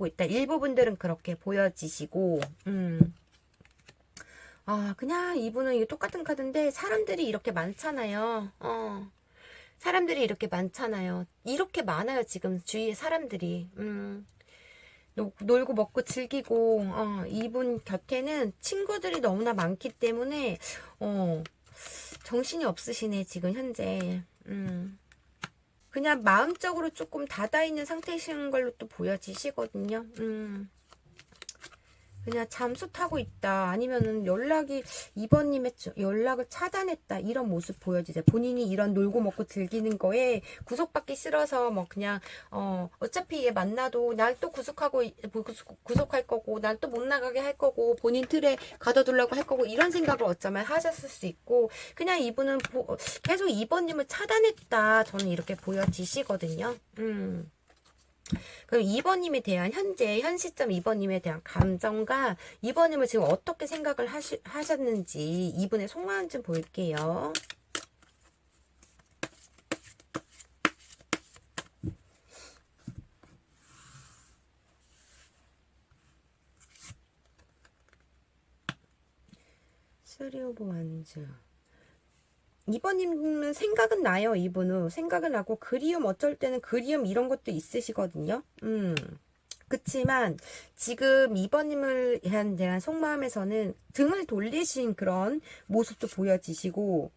있다. 일부분들은 그렇게 보여지시고 그냥 이분은 이거 똑같은 카드인데 사람들이 이렇게 많잖아요. 사람들이 이렇게 많잖아요. 이렇게 많아요. 지금 주위에 사람들이. 놀고 먹고 즐기고 이분 곁에는 친구들이 너무나 많기 때문에 정신이 없으시네 지금 현재. 그냥 마음적으로 조금 닫아있는 상태이신 걸로 또 보여지시거든요. 그냥 잠수 타고 있다 아니면은 2번님의 연락을 차단했다 이런 모습 보여지세요. 본인이 이런 놀고 먹고 즐기는 거에 구속받기 싫어서 뭐 그냥 어차피 얘 만나도 날 또 구속할 거고 날 또 못 나가게 할 거고 본인 틀에 가둬두려고 할 거고 이런 생각을 어쩌면 하셨을 수 있고 그냥 이분은 계속 2번님을 차단했다 저는 이렇게 보여지시거든요. 그럼 2번님에 대한 현 시점 2번님에 대한 감정과 2번님을 지금 어떻게 생각을 하셨는지 이분의 속마음 좀 볼게요. 쓰리 오브 완즈. 2번님은 생각은 나요. 이분은 생각은 나고 그리움 어쩔 때는 그리움 이런 것도 있으시거든요. 그치만 지금 2번님을 대한 속마음에서는 등을 돌리신 그런 모습도 보여지시고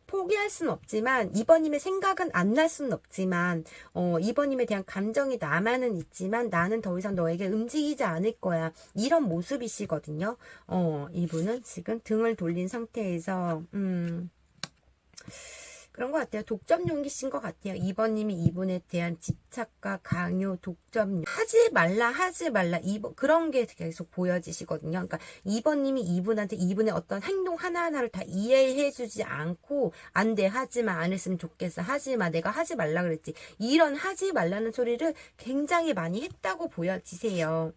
포기할 수는 없지만 2번님의 생각은 안 날 수는 없지만 2번님에 대한 감정이 남아는 있지만 나는 더 이상 너에게 움직이지 않을 거야 이런 모습이시거든요. 이분은 지금 등을 돌린 상태에서 그런 것 같아요. 독점용이신 것 같아요. 2번님이 이분에 대한 집착과 강요, 독점, 하지 말라, 2번, 그런 게 계속 보여지시거든요. 그러니까 2번님이 이분한테 이분의 어떤 행동 하나하나를 다 이해해주지 않고, 안 돼, 하지 마, 안 했으면 좋겠어, 하지 마, 내가 하지 말라 그랬지. 이런 하지 말라는 소리를 굉장히 많이 했다고 보여지세요.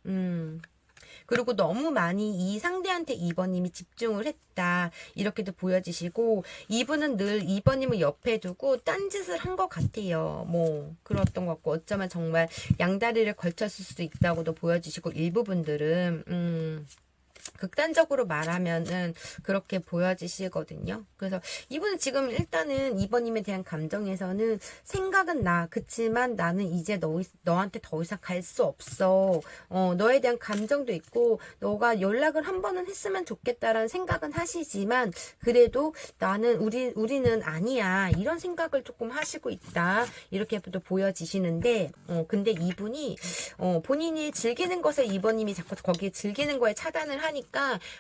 그리고 너무 많이 이 상대한테 2번님이 집중을 했다. 이렇게도 보여지시고, 이분은 늘 2번님을 옆에 두고 딴짓을 한 것 같아요. 뭐, 그랬던 것 같고, 어쩌면 정말 양다리를 걸쳤을 수도 있다고도 보여지시고, 일부분들은, 극단적으로 말하면은 그렇게 보여지시거든요. 그래서 이분은 지금 일단은 2번님에 대한 감정에서는 생각은 나. 그치만 나는 이제 너한테 더 이상 갈 수 없어. 너에 대한 감정도 있고, 너가 연락을 한 번은 했으면 좋겠다라는 생각은 하시지만, 그래도 나는, 우리는 아니야. 이런 생각을 조금 하시고 있다. 이렇게도 보여지시는데, 근데 이분이, 본인이 즐기는 것에 2번님이 자꾸 거기에 즐기는 거에 차단을 하니까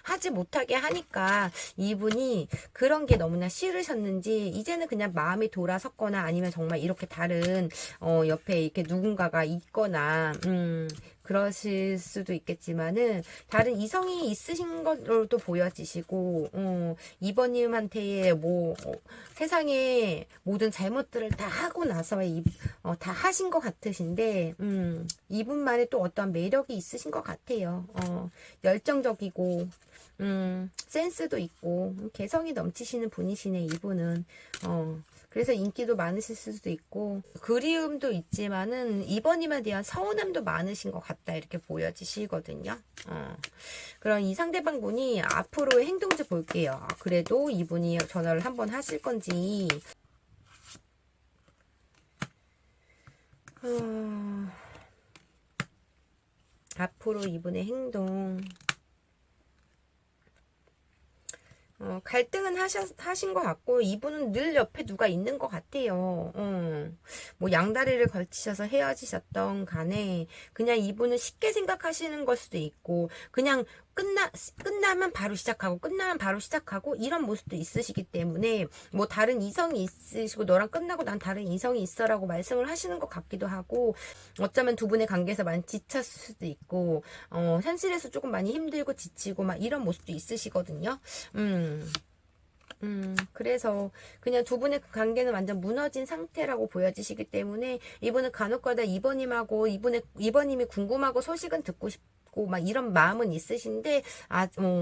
하지 못하게 하니까 이분이 그런 게 너무나 싫으셨는지 이제는 그냥 마음이 돌아섰거나 아니면 정말 이렇게 다른 옆에 이렇게 누군가가 있거나 그러실 수도 있겠지만은 다른 이성이 있으신 것으로도 보여지시고 2번님한테 뭐 세상에 모든 잘못들을 다 하고 나서 다 하신 것 같으신데 이분만의 또 어떤 매력이 있으신 것 같아요. 열정적이고 센스도 있고 개성이 넘치시는 분이시네 이분은. 그래서 인기도 많으실 수도 있고 그리움도 있지만은 이번님에 대한 서운함도 많으신 것 같다 이렇게 보여지시거든요. 그럼 이 상대방 분이 앞으로의 행동 좀 볼게요. 그래도 이분이 전화를 한번 하실 건지 앞으로 이분의 행동 갈등은 하신 것 같고, 이분은 늘 옆에 누가 있는 것 같아요. 뭐, 양다리를 걸치셔서 헤어지셨던 간에, 그냥 이분은 쉽게 생각하시는 걸 수도 있고, 그냥 끝나면 바로 시작하고, 끝나면 바로 시작하고, 이런 모습도 있으시기 때문에, 뭐, 다른 이성이 있으시고, 너랑 끝나고 난 다른 이성이 있어라고 말씀을 하시는 것 같기도 하고, 어쩌면 두 분의 관계에서 많이 지쳤을 수도 있고, 현실에서 조금 많이 힘들고 지치고, 막 이런 모습도 있으시거든요. 그래서 그냥 두 분의 그 관계는 완전 무너진 상태라고 보여지시기 때문에 이분은 간혹가다 이번님이 궁금하고 소식은 듣고 싶고 막 이런 마음은 있으신데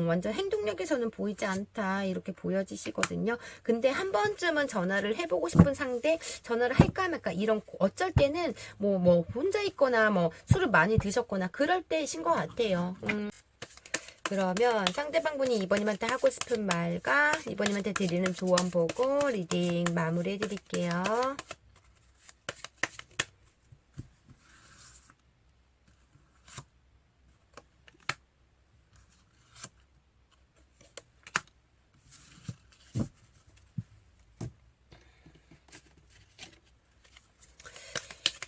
완전 행동력에서는 보이지 않다 이렇게 보여지시거든요. 근데 한 번쯤은 전화를 해보고 싶은 상대 전화를 할까 말까 이런 어쩔 때는 뭐 혼자 있거나 뭐 술을 많이 드셨거나 그럴 때이신 것 같아요. 그러면 상대방분이 이번님한테 하고 싶은 말과 이번님한테 드리는 조언 보고 리딩 마무리 해드릴게요.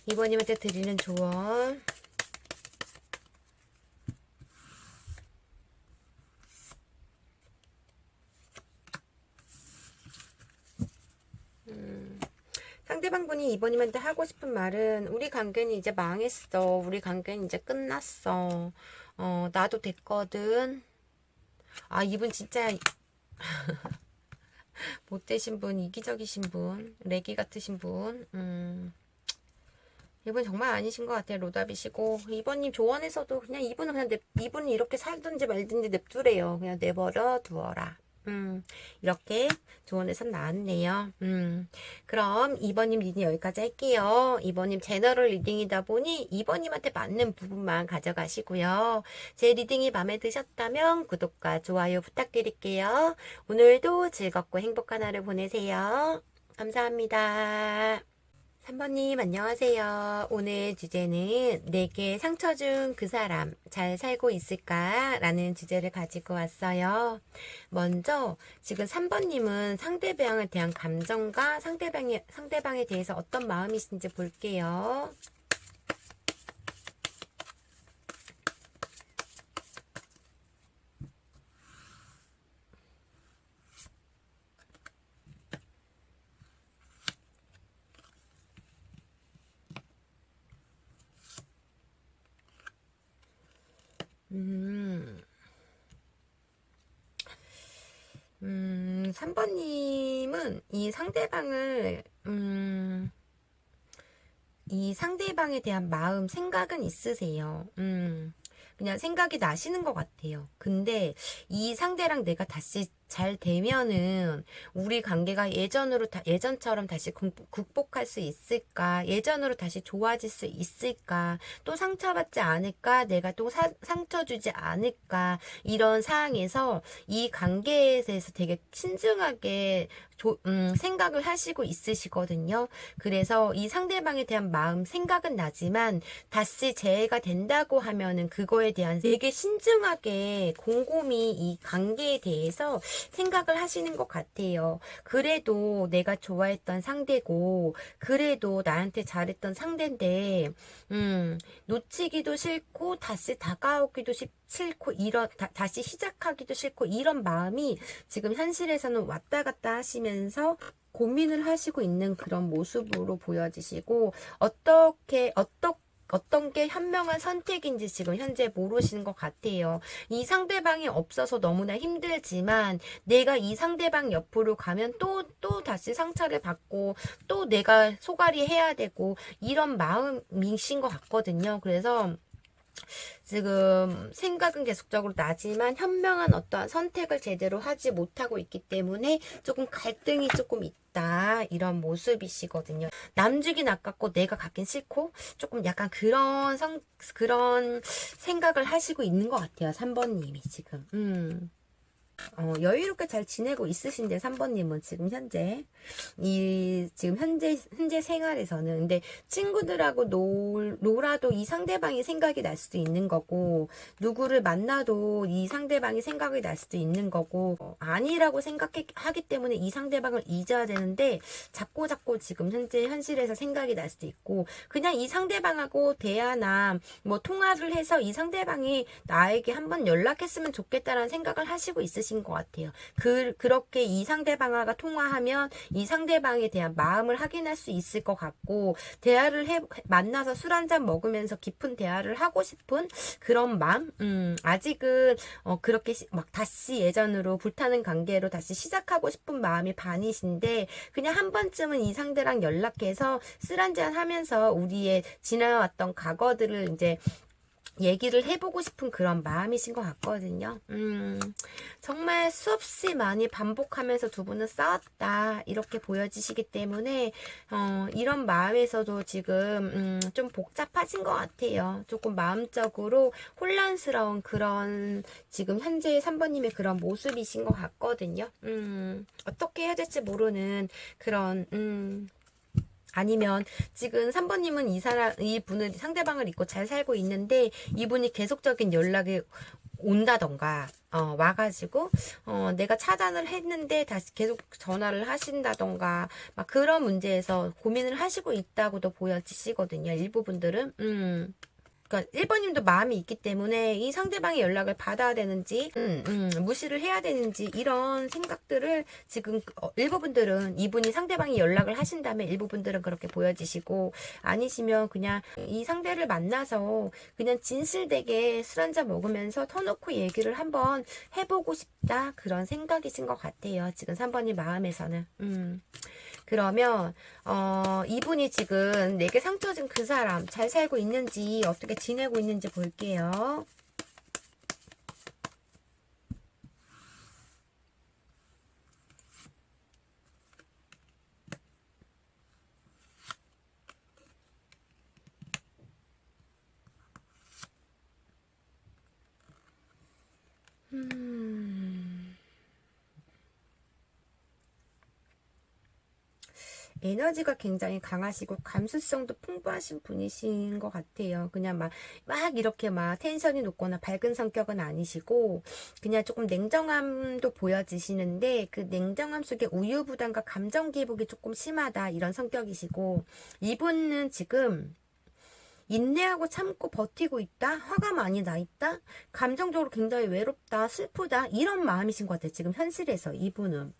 이번님한테 드리는 조언 상대방분이 이번님한테 하고 싶은 말은 우리 관계는 이제 망했어. 우리 관계는 이제 끝났어. 나도 됐거든. 이분 진짜 못되신 분, 이기적이신 분, 레기 같으신 분. 이분 정말 아니신 것 같아요. 로답이시고 이번님 조언에서도 그냥 이분은 이분이 이렇게 살든지 말든지 냅두래요. 그냥 내버려 두어라. 이렇게 조언에서 나왔네요. 그럼 2번님 리딩 여기까지 할게요. 2번님 제너럴 리딩이다 보니 2번님한테 맞는 부분만 가져가시고요. 제 리딩이 마음에 드셨다면 구독과 좋아요 부탁드릴게요. 오늘도 즐겁고 행복한 하루 보내세요. 감사합니다. 3번님 안녕하세요. 오늘 주제는 내게 상처 준 그 사람 잘 살고 있을까? 라는 주제를 가지고 왔어요. 먼저 지금 3번님은 상대방에 대한 감정과 상대방에 대해서 어떤 마음이신지 볼게요. 3번님은 이 상대방에 대한 마음, 생각은 있으세요. 그냥 생각이 나시는 것 같아요. 근데 이 상대랑 내가 다시 잘 되면은 우리 관계가 예전처럼 다시 극복할 수 있을까? 예전으로 다시 좋아질 수 있을까? 또 상처받지 않을까? 내가 또 상처 주지 않을까? 이런 상황에서 이 관계에 대해서 되게 신중하게 생각을 하시고 있으시거든요. 그래서 이 상대방에 대한 마음, 생각은 나지만 다시 재해가 된다고 하면은 그거에 대한 되게 신중하게 곰곰이 이 관계에 대해서 생각을 하시는 것 같아요. 그래도 내가 좋아했던 상대고, 그래도 나한테 잘했던 상대인데, 놓치기도 싫고, 다시 다가오기도 싫고, 다시 시작하기도 싫고, 이런 마음이 지금 현실에서는 왔다 갔다 하시면서 고민을 하시고 있는 그런 모습으로 보여지시고, 어떤 게 현명한 선택인지 지금 현재 모르시는 것 같아요. 이 상대방이 없어서 너무나 힘들지만 내가 이 상대방 옆으로 가면 또 다시 상처를 받고 또 내가 소갈이 해야 되고 이런 마음이신 것 같거든요. 그래서 지금 생각은 계속적으로 나지만 현명한 어떠한 선택을 제대로 하지 못하고 있기 때문에 조금 갈등이 조금 있다. 이런 모습이시거든요. 남주긴 아깝고 내가 갖긴 싫고 조금 약간 그런 생각을 하시고 있는 것 같아요. 3번님이 지금. 여유롭게 잘 지내고 있으신데 3번님은 지금 현재 생활에서는 근데 친구들하고 놀아도 이 상대방이 생각이 날 수도 있는 거고 누구를 만나도 이 상대방이 생각이 날 수도 있는 거고 아니라고 생각하기 때문에 이 상대방을 잊어야 되는데 자꾸 지금 현재 현실에서 생각이 날 수도 있고 그냥 이 상대방하고 대화나 뭐 통화를 해서 이 상대방이 나에게 한번 연락했으면 좋겠다라는 생각을 하시고 있으신 것 같아요. 그렇게 이 상대방과 통화하면 이 상대방에 대한 마음을 확인할 수 있을 것 같고 만나서 술 한잔 먹으면서 깊은 대화를 하고 싶은 그런 마음 아직은 그렇게 막 다시 예전으로 불타는 관계로 다시 시작하고 싶은 마음이 반이신데 그냥 한 번쯤은 이 상대랑 연락해서 술 한잔 하면서 우리의 지나왔던 과거들을 이제 얘기를 해보고 싶은 그런 마음이신 것 같거든요. 정말 수없이 많이 반복하면서 두 분은 싸웠다 이렇게 보여지시기 때문에 이런 마음에서도 지금 좀 복잡하신 것 같아요. 조금 마음적으로 혼란스러운 그런 지금 현재 3번님의 그런 모습이신 것 같거든요. 어떻게 해야 될지 모르는 그런 아니면 지금 3번님은 이분을 상대방을 잊고 잘 살고 있는데 이분이 계속적인 연락이 온다던가 와가지고 내가 차단을 했는데 다시 계속 전화를 하신다던가 막 그런 문제에서 고민을 하시고 있다고도 보여지시거든요. 일부분들은 그러니까 1번님도 마음이 있기 때문에 이 상대방의 연락을 받아야 되는지 무시를 해야 되는지 이런 생각들을 지금 일부분들은 이분이 상대방이 연락을 하신다면 일부분들은 그렇게 보여지시고 아니시면 그냥 이 상대를 만나서 그냥 진실되게 술 한잔 먹으면서 터놓고 얘기를 한번 해보고 싶다 그런 생각이신 것 같아요. 지금 3번님 마음에서는 그러면 이분이 지금 내게 상처 준 그 사람 잘 살고 있는지 어떻게 지내고 있는지 볼게요. 에너지가 굉장히 강하시고 감수성도 풍부하신 분이신 것 같아요. 그냥 막 이렇게 막 텐션이 높거나 밝은 성격은 아니시고 그냥 조금 냉정함도 보여지시는데 그 냉정함 속에 우유부단과 감정 기복이 조금 심하다 이런 성격이시고 이분은 지금 인내하고 참고 버티고 있다? 화가 많이 나 있다? 감정적으로 굉장히 외롭다, 슬프다 이런 마음이신 것 같아요. 지금 현실에서 이분은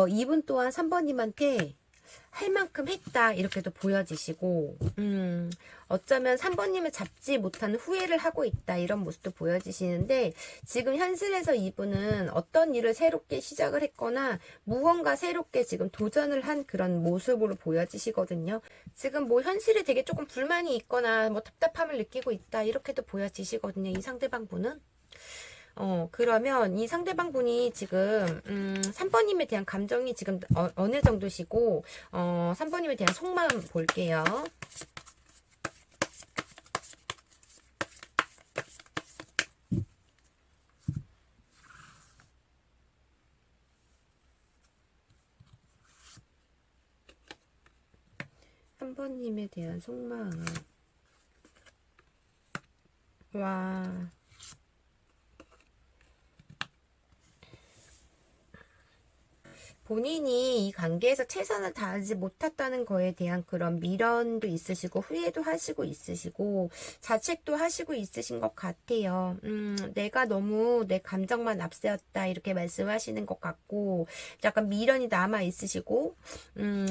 이분 또한 3번님한테 할 만큼 했다 이렇게도 보여지시고 어쩌면 3번님을 잡지 못한 후회를 하고 있다 이런 모습도 보여지시는데 지금 현실에서 이분은 어떤 일을 새롭게 시작을 했거나 무언가 새롭게 지금 도전을 한 그런 모습으로 보여지시거든요. 지금 뭐 현실에 되게 조금 불만이 있거나 뭐 답답함을 느끼고 있다 이렇게도 보여지시거든요. 이 상대방 분은. 그러면 이 상대방 분이 지금, 3번님에 대한 감정이 지금 어느 정도시고, 3번님에 대한 속마음 볼게요. 3번님에 대한 속마음. 와. 본인이 이 관계에서 최선을 다하지 못했다는 거에 대한 그런 미련도 있으시고 후회도 하시고 있으시고 자책도 하시고 있으신 것 같아요. 내가 너무 내 감정만 앞세웠다 이렇게 말씀하시는 것 같고 약간 미련이 남아 있으시고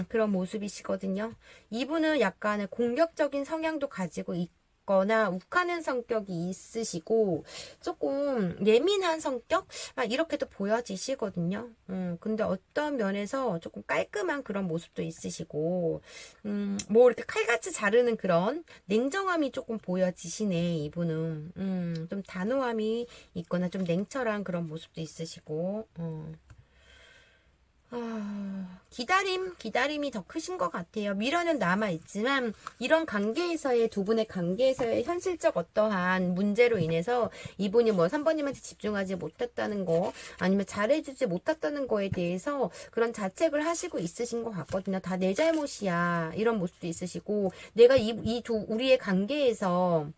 그런 모습이시거든요. 이분은 약간의 공격적인 성향도 가지고 거나 욱하는 성격이 있으시고 조금 예민한 성격 이렇게도 보여지시거든요. 근데 어떤 면에서 조금 깔끔한 그런 모습도 있으시고 뭐 이렇게 칼같이 자르는 그런 냉정함이 조금 보여지시네. 이분은 좀 단호함이 있거나 좀 냉철한 그런 모습도 있으시고 기다림이 더 크신 것 같아요. 미련은 남아있지만, 이런 관계에서의, 두 분의 관계에서의 현실적 어떠한 문제로 인해서 이분이 뭐 3번님한테 집중하지 못했다는 거, 아니면 잘해주지 못했다는 거에 대해서 그런 자책을 하시고 있으신 것 같거든요. 다 내 잘못이야. 이런 모습도 있으시고, 내가 우리의 관계에서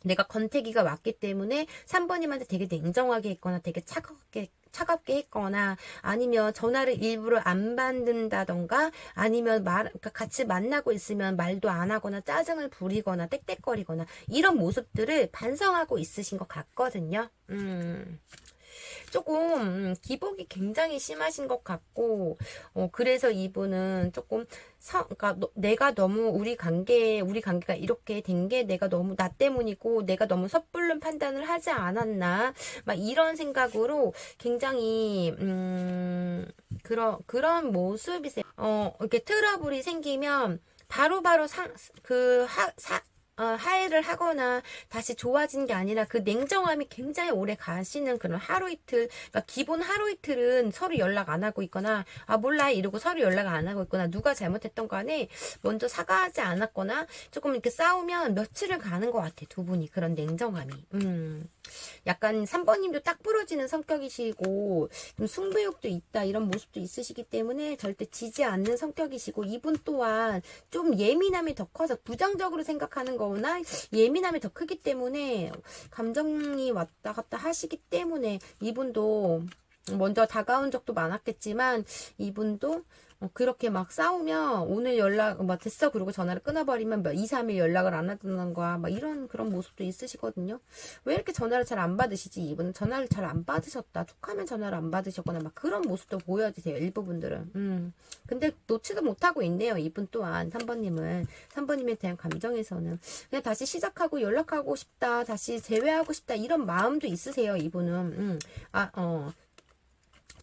내가 권태기가 왔기 때문에 3번님한테 되게 냉정하게 했거나 되게 차갑게 했거나 아니면 전화를 일부러 안 받는다던가 아니면 그러니까 같이 만나고 있으면 말도 안 하거나 짜증을 부리거나 떽떽거리거나 이런 모습들을 반성하고 있으신 것 같거든요. 조금 기복이 굉장히 심하신 것 같고 그래서 이분은 조금 그러니까 내가 너무 우리 관계가 이렇게 된 게 내가 너무 나 때문이고 내가 너무 섣불른 판단을 하지 않았나 막 이런 생각으로 굉장히 그런 모습이세요. 이렇게 트러블이 생기면 바로바로 하해를 하거나 다시 좋아진 게 아니라 그 냉정함이 굉장히 오래 가시는 그런 하루 이틀, 그러니까 기본 하루 이틀은 서로 연락 안 하고 있거나, 몰라, 이러고 서로 연락 안 하고 있거나, 누가 잘못했던 간에 먼저 사과하지 않았거나, 조금 이렇게 싸우면 며칠을 가는 것 같아, 두 분이. 그런 냉정함이. 약간 3번님도 딱 부러지는 성격이시고, 좀 승부욕도 있다, 이런 모습도 있으시기 때문에 절대 지지 않는 성격이시고, 이분 또한 좀 예민함이 더 커서 부정적으로 생각하는 거나 예민함이 더 크기 때문에 감정이 왔다 갔다 하시기 때문에 이분도 먼저 다가온 적도 많았겠지만 이분도 그렇게 막 싸우면 오늘 연락 막 됐어 그러고 전화를 끊어버리면 2, 3일 연락을 안 하는 거야 막 이런 그런 모습도 있으시거든요. 왜 이렇게 전화를 잘 안 받으시지? 이분은 전화를 잘 안 받으셨다 툭하면 전화를 안 받으셨거나 막 그런 모습도 보여주세요. 일부분들은 근데 놓지도 못하고 있네요. 이분 또한 3번님에 대한 감정에서는 그냥 다시 시작하고 연락하고 싶다 다시 재회하고 싶다 이런 마음도 있으세요. 이분은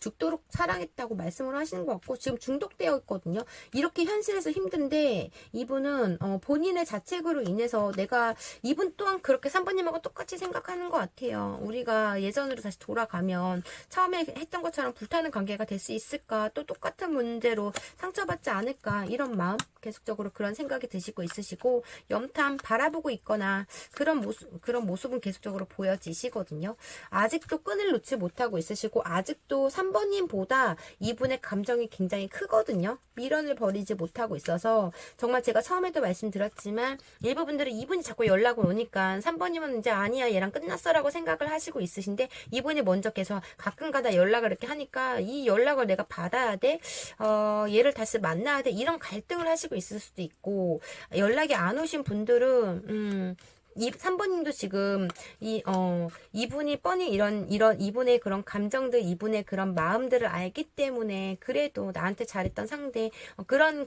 죽도록 사랑했다고 말씀을 하시는 것 같고 지금 중독되어 있거든요. 이렇게 현실에서 힘든데 이분은 본인의 자책으로 인해서 내가 이분 또한 그렇게 3번님하고 똑같이 생각하는 것 같아요. 우리가 예전으로 다시 돌아가면 처음에 했던 것처럼 불타는 관계가 될 수 있을까 또 똑같은 문제로 상처받지 않을까 이런 마음 계속적으로 그런 생각이 드시고 있으시고 염탐 바라보고 있거나 그런 모습은 계속적으로 보여지시거든요. 아직도 끈을 놓지 못하고 있으시고 아직도 3번님보다 이분의 감정이 굉장히 크거든요. 미련을 버리지 못하고 있어서 정말 제가 처음에도 말씀드렸지만 일부분들은 이분이 자꾸 연락을 오니까 3번님은 이제 아니야 얘랑 끝났어 라고 생각을 하시고 있으신데 이분이 먼저 계속 가끔가다 연락을 이렇게 하니까 이 연락을 내가 받아야 돼 얘를 다시 만나야 돼 이런 갈등을 하시고 있을 수도 있고 연락이 안 오신 분들은 이 3번님도 지금 이분이 뻔히 이런 이분의 그런 감정들, 이분의 그런 마음들을 알기 때문에 그래도 나한테 잘했던 상대 그런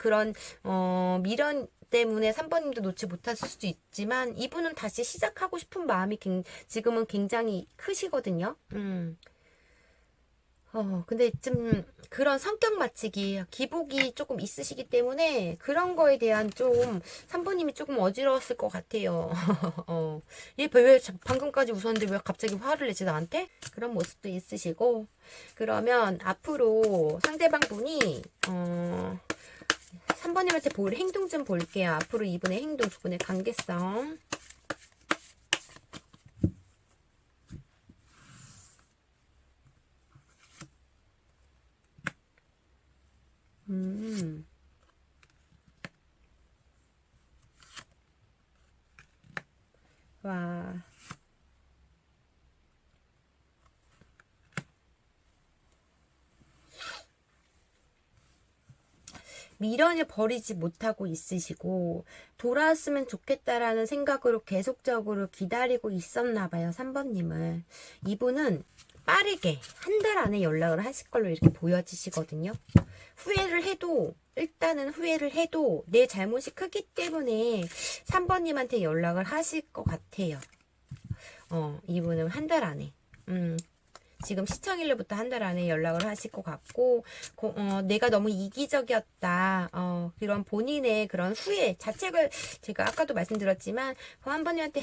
미련 때문에 3번님도 놓지 못했을 수도 있지만 이분은 다시 시작하고 싶은 마음이 지금은 굉장히 크시거든요. 근데 좀 그런 성격 맞추기, 기복이 조금 있으시기 때문에 그런 거에 대한 좀 3번님이 조금 어지러웠을 것 같아요. 얘왜 방금까지 웃었는데 왜 갑자기 화를 내지 나한테? 그런 모습도 있으시고 그러면 앞으로 상대방 분이 3번님한테 볼 행동 좀 볼게요. 앞으로 이분의 행동, 두 분의 관계성. 와. 미련을 버리지 못하고 있으시고 돌아왔으면 좋겠다라는 생각으로 계속적으로 기다리고 있었나 봐요. 3번님을. 이분은 빠르게 한 달 안에 연락을 하실 걸로 이렇게 보여지시거든요. 후회를 해도 일단은 후회를 해도 내 잘못이 크기 때문에 3번님한테 연락을 하실 것 같아요. 이분은 한 달 안에. 지금 시청일로부터 한 달 안에 연락을 하실 것 같고, 내가 너무 이기적이었다. 그런 본인의 그런 후회, 자책을 제가 아까도 말씀드렸지만, 그 한 번님한테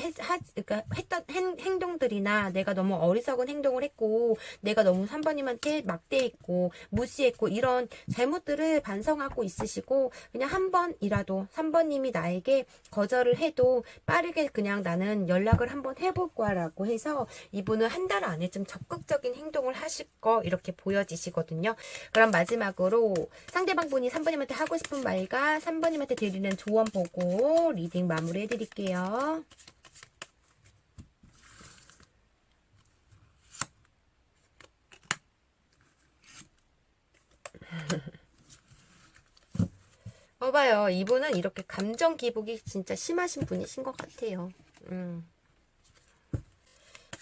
그러니까 했던 행동들이나 내가 너무 어리석은 행동을 했고, 내가 너무 3번님한테 막대했고, 무시했고, 이런 잘못들을 반성하고 있으시고, 그냥 한 번이라도 3번님이 나에게 거절을 해도 빠르게 그냥 나는 연락을 한번 해볼 거라고 해서 이분은 한 달 안에 좀 적극적인 행동을 하실 거 이렇게 보여지시거든요. 그럼 마지막으로 상대방 분이 3번님한테 하고 싶은 말과 3번님한테 드리는 조언 보고 리딩 마무리 해드릴게요. 봐요. 이분은 이렇게 감정 기복이 진짜 심하신 분이신 것 같아요.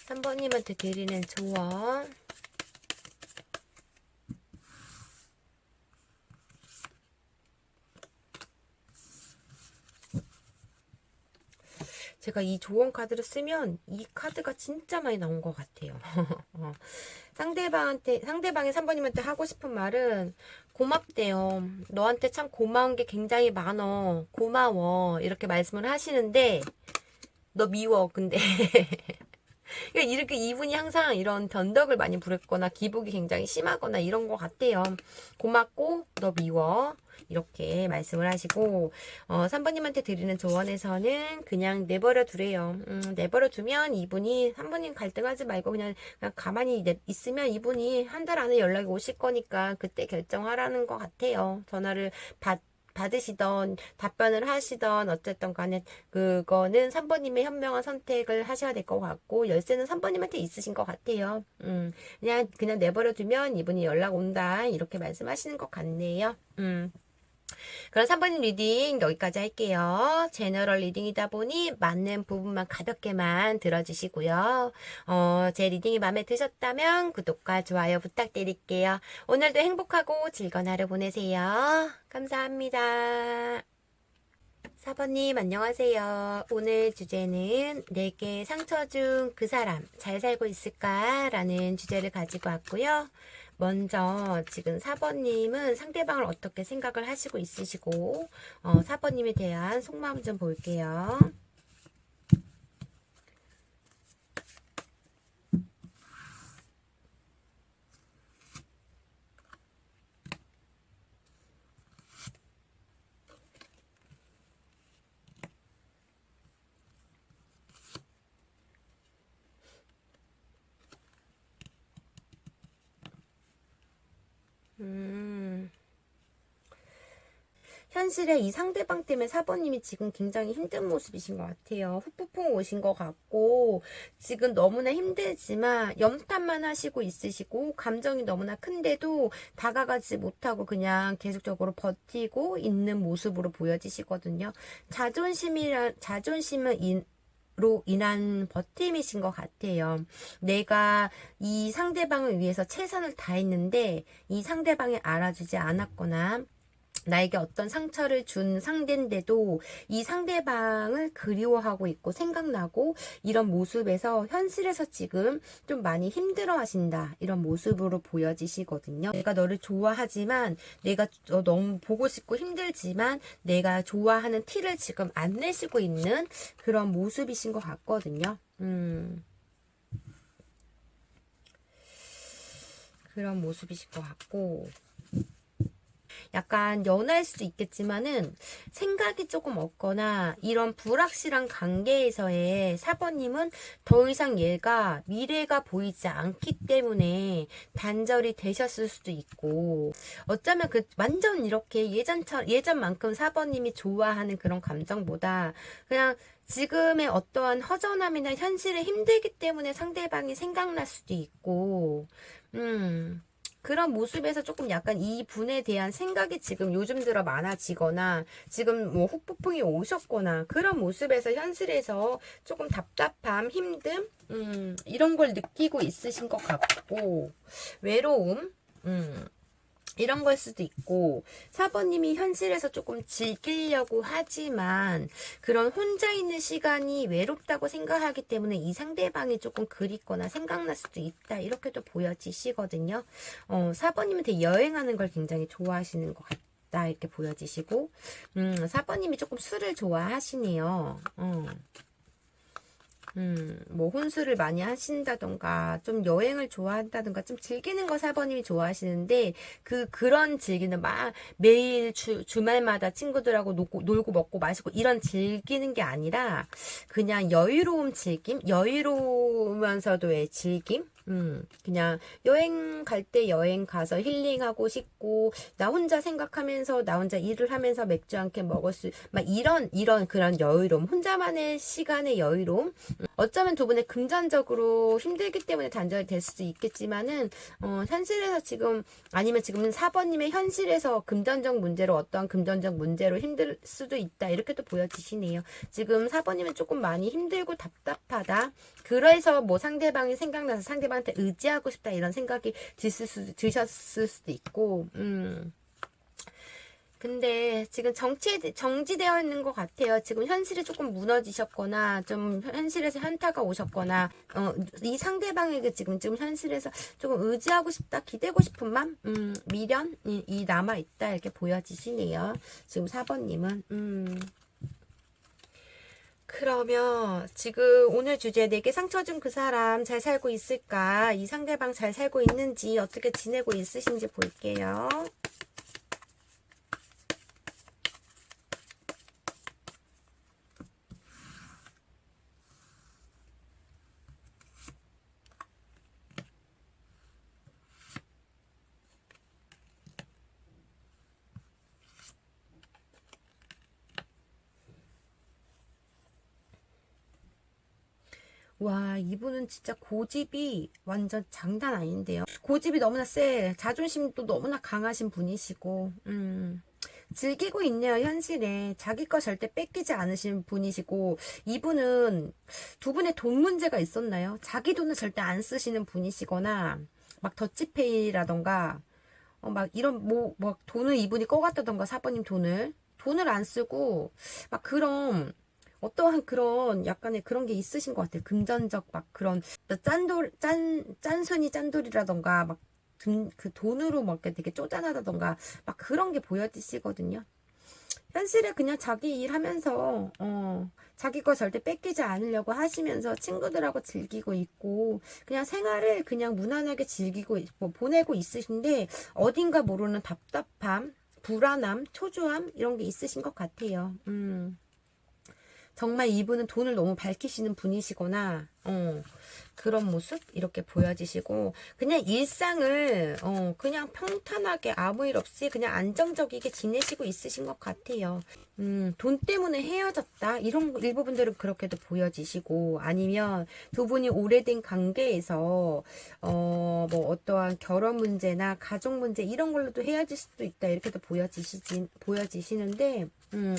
3번님한테 드리는 조언. 제가 이 조언 카드를 쓰면 이 카드가 진짜 많이 나온 것 같아요. 상대방이 3번님한테 하고 싶은 말은 고맙대요. 너한테 참 고마운 게 굉장히 많어. 고마워. 이렇게 말씀을 하시는데 너 미워. 근데 이렇게 이분이 항상 이런 변덕을 많이 부렸거나 기복이 굉장히 심하거나 이런 것 같아요. 고맙고 너 미워. 이렇게 말씀을 하시고 3번님한테 드리는 조언에서는 그냥 내버려 두래요. 내버려 두면 이분이 3번님 갈등하지 말고 그냥 가만히 있으면 이분이 한 달 안에 연락이 오실 거니까 그때 결정하라는 것 같아요. 전화를 받으시던 답변을 하시던 어쨌든 간에 그거는 3번님의 현명한 선택을 하셔야 될 것 같고 열쇠는 3번님한테 있으신 것 같아요. 그냥 내버려 두면 이분이 연락 온다 이렇게 말씀하시는 것 같네요. 그럼 3번님 리딩 여기까지 할게요. 제너럴 리딩이다 보니 맞는 부분만 가볍게만 들어주시고요. 제 리딩이 마음에 드셨다면 구독과 좋아요 부탁드릴게요. 오늘도 행복하고 즐거운 하루 보내세요. 감사합니다. 4번님 안녕하세요. 오늘 주제는 내게 상처 준 그 사람 잘 살고 있을까? 라는 주제를 가지고 왔고요. 먼저 지금 4번님은 상대방을 어떻게 생각을 하시고 있으시고 4번님에 대한 속마음 좀 볼게요. 현실에 이 상대방 때문에 4번님이 지금 굉장히 힘든 모습이신 것 같아요. 후폭풍 오신 것 같고 지금 너무나 힘들지만 염탐만 하시고 있으시고 감정이 너무나 큰데도 다가가지 못하고 그냥 계속적으로 버티고 있는 모습으로 보여지시거든요. 자존심을 인한 버팀이신 것 같아요. 내가 이 상대방을 위해서 최선을 다했는데 이 상대방이 알아주지 않았거나 나에게 어떤 상처를 준 상대인데도 이 상대방을 그리워하고 있고 생각나고 이런 모습에서 현실에서 지금 좀 많이 힘들어 하신다. 이런 모습으로 보여지시거든요. 내가 너를 좋아하지만 내가 너무 보고 싶고 힘들지만 내가 좋아하는 티를 지금 안 내시고 있는 그런 모습이신 것 같거든요. 그런 모습이실 것 같고 약간 연할 수도 있겠지만은 생각이 조금 없거나 이런 불확실한 관계에서의 4번님은 더 이상 얘가 미래가 보이지 않기 때문에 단절이 되셨을 수도 있고 어쩌면 그 완전 이렇게 예전만큼 4번님이 좋아하는 그런 감정보다 그냥 지금의 어떠한 허전함이나 현실에 힘들기 때문에 상대방이 생각날 수도 있고 그런 모습에서 조금 약간 이 분에 대한 생각이 지금 요즘 들어 많아지거나 지금 뭐 후폭풍이 오셨거나 그런 모습에서 현실에서 조금 답답함, 힘듦, 이런 걸 느끼고 있으신 것 같고 외로움, 이런 걸 수도 있고 4번님이 현실에서 조금 즐기려고 하지만 그런 혼자 있는 시간이 외롭다고 생각하기 때문에 이 상대방이 조금 그립거나 생각날 수도 있다 이렇게도 보여지시거든요. 4번님은 되게 여행하는 걸 굉장히 좋아하시는 것 같다 이렇게 보여지시고 4번님이 조금 술을 좋아하시네요. 뭐 혼술을 많이 하신다던가 좀 여행을 좋아한다던가 좀 즐기는 거 4번님이 좋아하시는데 그런 즐기는 막 매일 주말마다 친구들하고 놀고 먹고 마시고 이런 즐기는 게 아니라 그냥 여유로움 즐김 여유로우면서도의 즐김 그냥 여행 갈 때 여행 가서 힐링하고 싶고 나 혼자 생각하면서 나 혼자 일을 하면서 맥주 한 캔 먹을 수 막 이런 그런 여유로움 혼자만의 시간의 여유로움 어쩌면 두 분의 금전적으로 힘들기 때문에 단절이 될 수도 있겠지만은 현실에서 지금 아니면 지금은 4번님의 현실에서 금전적 문제로 어떠한 금전적 문제로 힘들 수도 있다 이렇게도 보여지시네요. 지금 4번님은 조금 많이 힘들고 답답하다. 그래서 뭐 상대방이 생각나서 상대방한테 의지하고 싶다 이런 생각이 드셨을 수도 있고 근데 지금 정지되어 있는 것 같아요. 지금 현실이 조금 무너지셨거나 좀 현실에서 현타가 오셨거나 이 상대방에게 지금 현실에서 조금 의지하고 싶다 기대고 싶은 마음 미련이 남아있다 이렇게 보여지시네요. 지금 4번님은 그러면 지금 오늘 주제 내게 상처 준 그 사람 잘 살고 있을까? 이 상대방 잘 살고 있는지 어떻게 지내고 있으신지 볼게요. 와, 이분은 진짜 고집이 완전 장난 아닌데요. 고집이 너무나 세. 자존심도 너무나 강하신 분이시고, 즐기고 있네요, 현실에. 자기 거 절대 뺏기지 않으신 분이시고, 이분은 두 분의 돈 문제가 있었나요? 자기 돈을 절대 안 쓰시는 분이시거나, 막 더치페이라던가, 막 이런, 막 돈을 이분이 꺼갔다던가, 4번님 돈을 안 쓰고, 막 그런, 어떠한 그런 약간의 그런 게 있으신 것 같아요. 금전적 막 그런 짠순이 짠돌이라던가 막 그 돈으로 막 되게 쪼잔하다던가 막 그런 게 보여지시거든요. 현실에 그냥 자기 일하면서 자기 거 절대 뺏기지 않으려고 하시면서 친구들하고 즐기고 있고 그냥 생활을 그냥 무난하게 즐기고 뭐 보내고 있으신데 어딘가 모르는 답답함, 불안함, 초조함 이런 게 있으신 것 같아요. 정말 이분은 돈을 너무 밝히시는 분이시거나 그런 모습 이렇게 보여지시고 그냥 일상을 그냥 평탄하게 아무 일 없이 그냥 안정적이게 지내시고 있으신 것 같아요. 돈 때문에 헤어졌다 이런 일부분들은 그렇게도 보여지시고 아니면 두 분이 오래된 관계에서 뭐 어떠한 결혼 문제나 가족 문제 이런 걸로도 헤어질 수도 있다 이렇게도 보여지시는데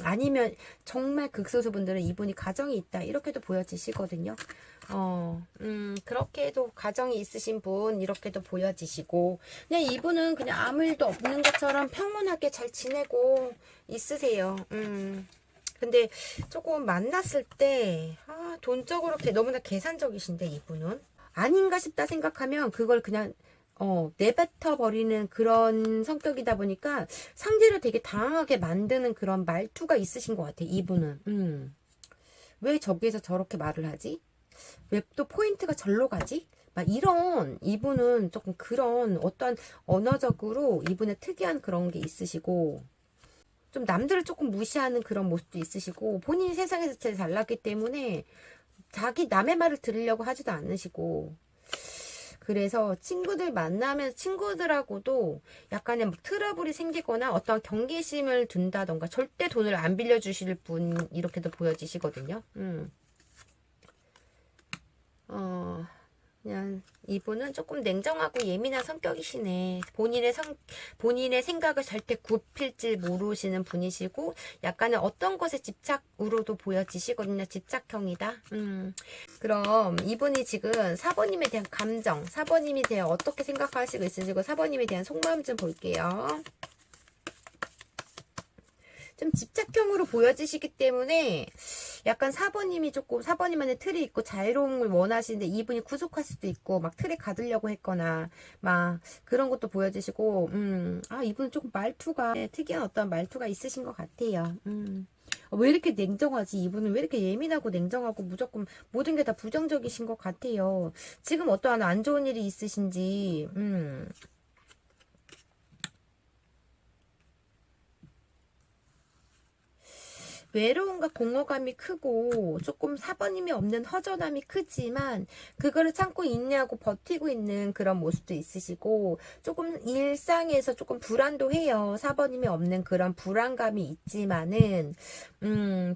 아니면 정말 극소수분들은 이분이 가정이 있다 이렇게도 보여지시거든요. 그렇게도 가정이 있으신 분 이렇게도 보여지시고, 그냥 이분은 그냥 아무 일도 없는 것처럼 평온하게 잘 지내고 있으세요. 근데 조금 만났을 때 돈적으로 너무나 계산적이신데 이분은 아닌가 싶다 생각하면 그걸 그냥 내뱉어 버리는 그런 성격이다 보니까 상대를 되게 당황하게 만드는 그런 말투가 있으신 것 같아 이분은. 왜 저기에서 저렇게 말을 하지? 왜 또 포인트가 절로 가지? 막 이런, 이분은 조금 그런 어떤 언어적으로 이분의 특이한 그런 게 있으시고, 좀 남들을 조금 무시하는 그런 모습도 있으시고, 본인이 세상에서 제일 잘났기 때문에 자기 남의 말을 들으려고 하지도 않으시고, 그래서 친구들 만나면 친구들하고도 약간의 막 트러블이 생기거나 어떤 경계심을 둔다던가 절대 돈을 안 빌려주실 분 이렇게도 보여지시거든요. 그냥 이분은 조금 냉정하고 예민한 성격이시네. 본인의 생각을 절대 굽힐지 모르시는 분이시고, 약간은 어떤 것에 집착으로도 보여지시거든요. 집착형이다. 그럼 이분이 지금 사번님에 대한 감정, 사번님에 대해 어떻게 생각하시고 있으시고, 사번님에 대한 속마음 좀 볼게요. 좀 집착형으로 보여지시기 때문에 약간 사번님이 조금 사번님만의 틀이 있고 자유로움을 원하시는데 이분이 구속할 수도 있고 막 틀에 가두려고 했거나 막 그런 것도 보여지시고 이분은 조금 말투가 특이한 어떤 말투가 있으신 것 같아요. 왜 이렇게 냉정하지? 이분은 왜 이렇게 예민하고 냉정하고 무조건 모든 게 다 부정적이신 것 같아요. 지금 어떠한 안 좋은 일이 있으신지 외로움과 공허감이 크고 조금 사번님이 없는 허전함이 크지만 그거를 참고 인내하고 버티고 있는 그런 모습도 있으시고 조금 일상에서 조금 불안도 해요. 사번님이 없는 그런 불안감이 있지만은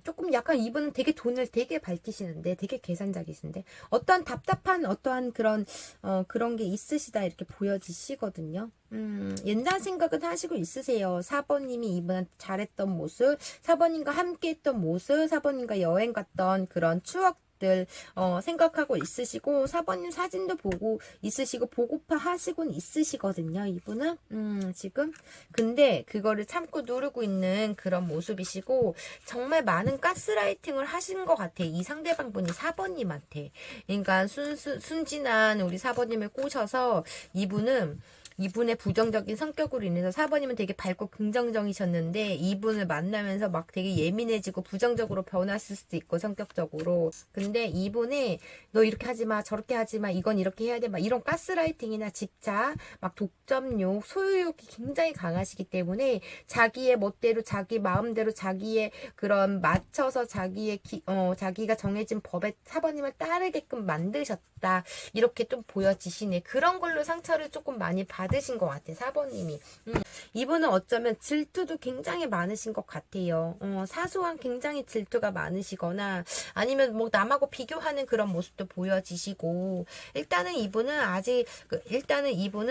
조금 약간 이분은 되게 돈을 되게 밝히시는데 되게 계산적이신데 어떠한 답답한 어떠한 그런 게 있으시다 이렇게 보여지시거든요. 옛날 생각은 하시고 있으세요. 사번님이 이분한테 잘했던 모습, 사번님과 함께 했던 모습, 사번님과 여행 갔던 그런 추억들, 생각하고 있으시고, 사번님 사진도 보고 있으시고, 보고파 하시곤 있으시거든요, 이분은. 지금. 근데 그거를 참고 누르고 있는 그런 모습이시고, 정말 많은 가스라이팅을 하신 것 같아. 이 상대방분이 사번님한테. 그러니까 순진한 우리 사번님을 꼬셔서 이분의 부정적인 성격으로 인해서 사번님은 되게 밝고 긍정적이셨는데 이분을 만나면서 막 되게 예민해지고 부정적으로 변했을 수도 있고 성격적으로. 근데 이분이 너 이렇게 하지 마 저렇게 하지 마 이건 이렇게 해야 돼 막 이런 가스라이팅이나 집착 막 독점욕 소유욕이 굉장히 강하시기 때문에 자기의 멋대로 자기 마음대로 자기의 그런 맞춰서 자기가 정해진 법에 사번님을 따르게끔 만드셨다 이렇게 좀 보여지시네. 그런 걸로 상처를 조금 많이 받으신 것 같아, 사번님이. 이분은 어쩌면 질투도 굉장히 많으신 것 같아요. 사소한 굉장히 질투가 많으시거나 아니면 뭐 남하고 비교하는 그런 모습도 보여지시고 일단은 이분은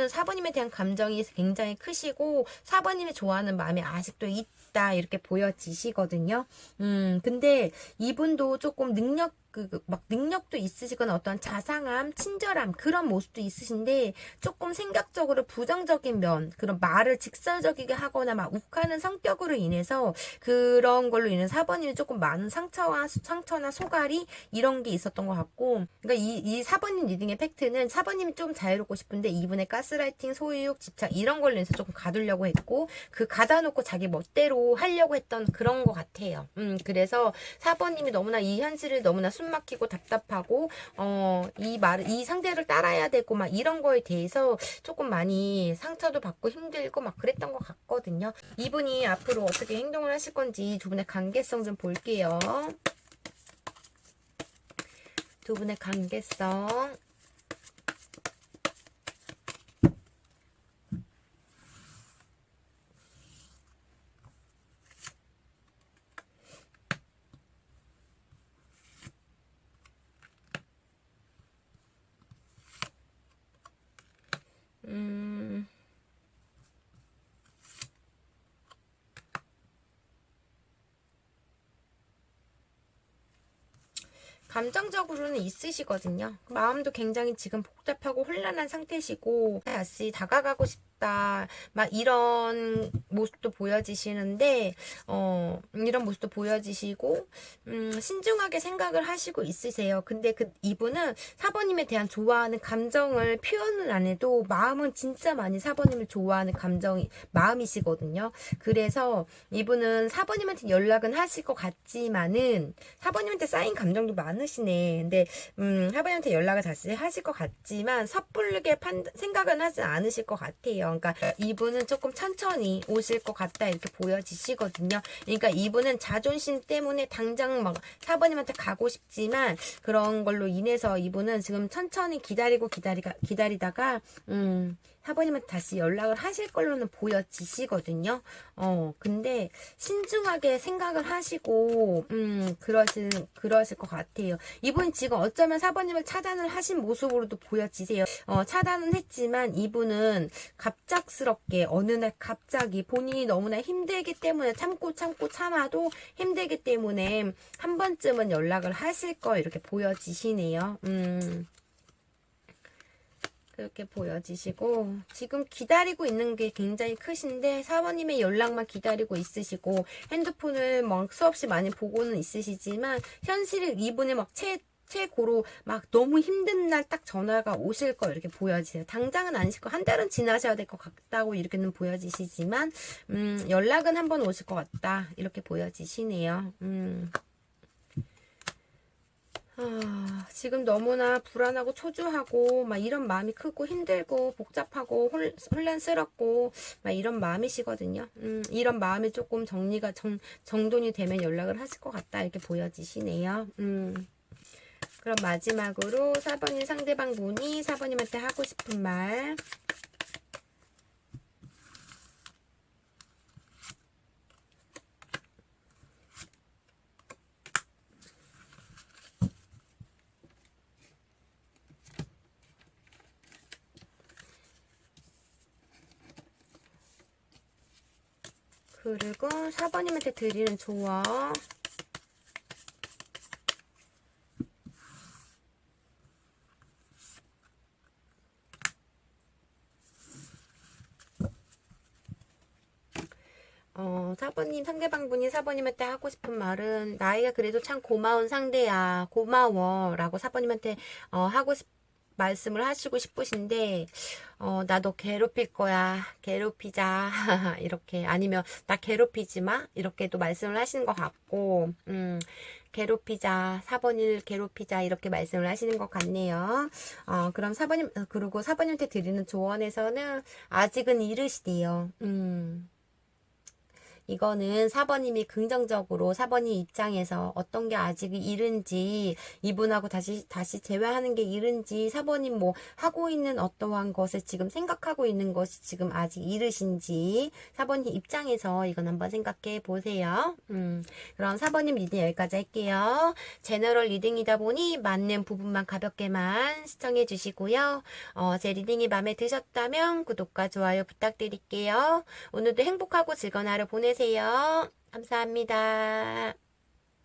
사번님에 대한 감정이 굉장히 크시고 사번님이 좋아하는 마음이 아직도 있다 이렇게 보여지시거든요. 근데 이분도 조금 막 능력도 있으시거나 어떠한 자상함, 친절함 그런 모습도 있으신데 조금 생각적으로 부정적인 면, 그런 말을 직설적이게 하거나 막 욱하는 성격으로 인해서 그런 걸로 인해 사번님이 조금 많은 상처나 소갈이 이런 게 있었던 것 같고, 그러니까 이 사번님 리딩의 팩트는 사번님이 좀 자유롭고 싶은데 이분의 가스라이팅, 소유욕, 집착 이런 걸로 인해서 조금 가두려고 했고 그 가다놓고 자기 멋대로 하려고 했던 그런 것 같아요. 그래서 사번님이 너무나 이 현실을 너무나 숨막히고 답답하고 이 상대를 따라야 되고 막 이런 거에 대해서 조금 많이 상처도 받고 힘들고 막 그랬던 것 같거든요. 이분이 앞으로 어떻게 행동을 하실 건지 두 분의 관계성 좀 볼게요. 두 분의 관계성. 감정적으로는 있으시거든요. 마음도 굉장히 지금 복잡하고 혼란한 상태시고 다시 다가가고 싶다 막 이런 모습도 보여지시는데 이런 모습도 보여지시고 신중하게 생각을 하시고 있으세요. 근데 이분은 4번님에 대한 좋아하는 감정을 표현을 안 해도 마음은 진짜 많이 4번님을 좋아하는 마음이시거든요. 그래서 이분은 4번님한테 연락은 하실 것 같지만은 4번님한테 쌓인 감정도 많으시네. 근데 4번님한테 연락을 다시 하실 것 같지만 섣부르게 생각은 하지 않으실 것 같아요. 그러니까 이분은 조금 천천히 오실 것 같다 이렇게 보여지시거든요. 그러니까 이분은 자존심 때문에 당장 막 4번님한테 가고 싶지만 그런 걸로 인해서 이분은 지금 천천히 기다리다가 4번님한테 다시 연락을 하실 걸로는 보여지시거든요. 근데 신중하게 생각을 하시고 그러실 것 같아요. 이분 지금 어쩌면 4번님을 차단을 하신 모습으로도 보여지세요. 차단은 했지만 이분은 갑작스럽게 어느 날 갑자기 본인이 너무나 힘들기 때문에 참아도 힘들기 때문에 한 번쯤은 연락을 하실 거 이렇게 보여지시네요. 그렇게 보여지시고 지금 기다리고 있는 게 굉장히 크신데 4번님의 연락만 기다리고 있으시고 핸드폰을 막 수없이 많이 보고는 있으시지만 현실을 이분의 막 최고로 막 너무 힘든 날 딱 전화가 오실 거 이렇게 보여지세요. 당장은 아니실 거 한 달은 지나셔야 될 것 같다고 이렇게는 보여지시지만 연락은 한번 오실 것 같다 이렇게 보여지시네요. 지금 너무나 불안하고 초조하고 막 이런 마음이 크고 힘들고 복잡하고 혼란스럽고 막 이런 마음이시거든요. 이런 마음이 조금 정돈이 되면 연락을 하실 것 같다 이렇게 보여지시네요. 그럼 마지막으로 4번인 상대방 분이 4번님한테 하고 싶은 말. 그리고 4번님한테 드리는 조언. 상대방분이 4번님한테 하고 싶은 말은 나이가 그래도 참 고마운 상대야. 고마워. 라고 4번님한테 말씀을 하시고 싶으신데 나도 괴롭힐 거야. 괴롭히자. 이렇게 아니면 나 괴롭히지 마. 이렇게도 말씀을 하시는 것 같고 괴롭히자. 4번을 괴롭히자. 이렇게 말씀을 하시는 것 같네요. 그럼 4번님 그리고 4번님한테 드리는 조언에서는 아직은 이르시대요. 이거는 4번님이 긍정적으로 4번님 입장에서 어떤 게 아직 이른지 이분하고 다시 재회하는 게 이른지 4번님 뭐 하고 있는 어떠한 것을 지금 생각하고 있는 것이 지금 아직 이르신지 4번님 입장에서 이건 한번 생각해 보세요. 그럼 4번님 리딩 여기까지 할게요. 제너럴 리딩이다 보니 맞는 부분만 가볍게만 시청해 주시고요. 제 리딩이 마음에 드셨다면 구독과 좋아요 부탁드릴게요. 오늘도 행복하고 즐거운 하루 보내세요. 감사합니다.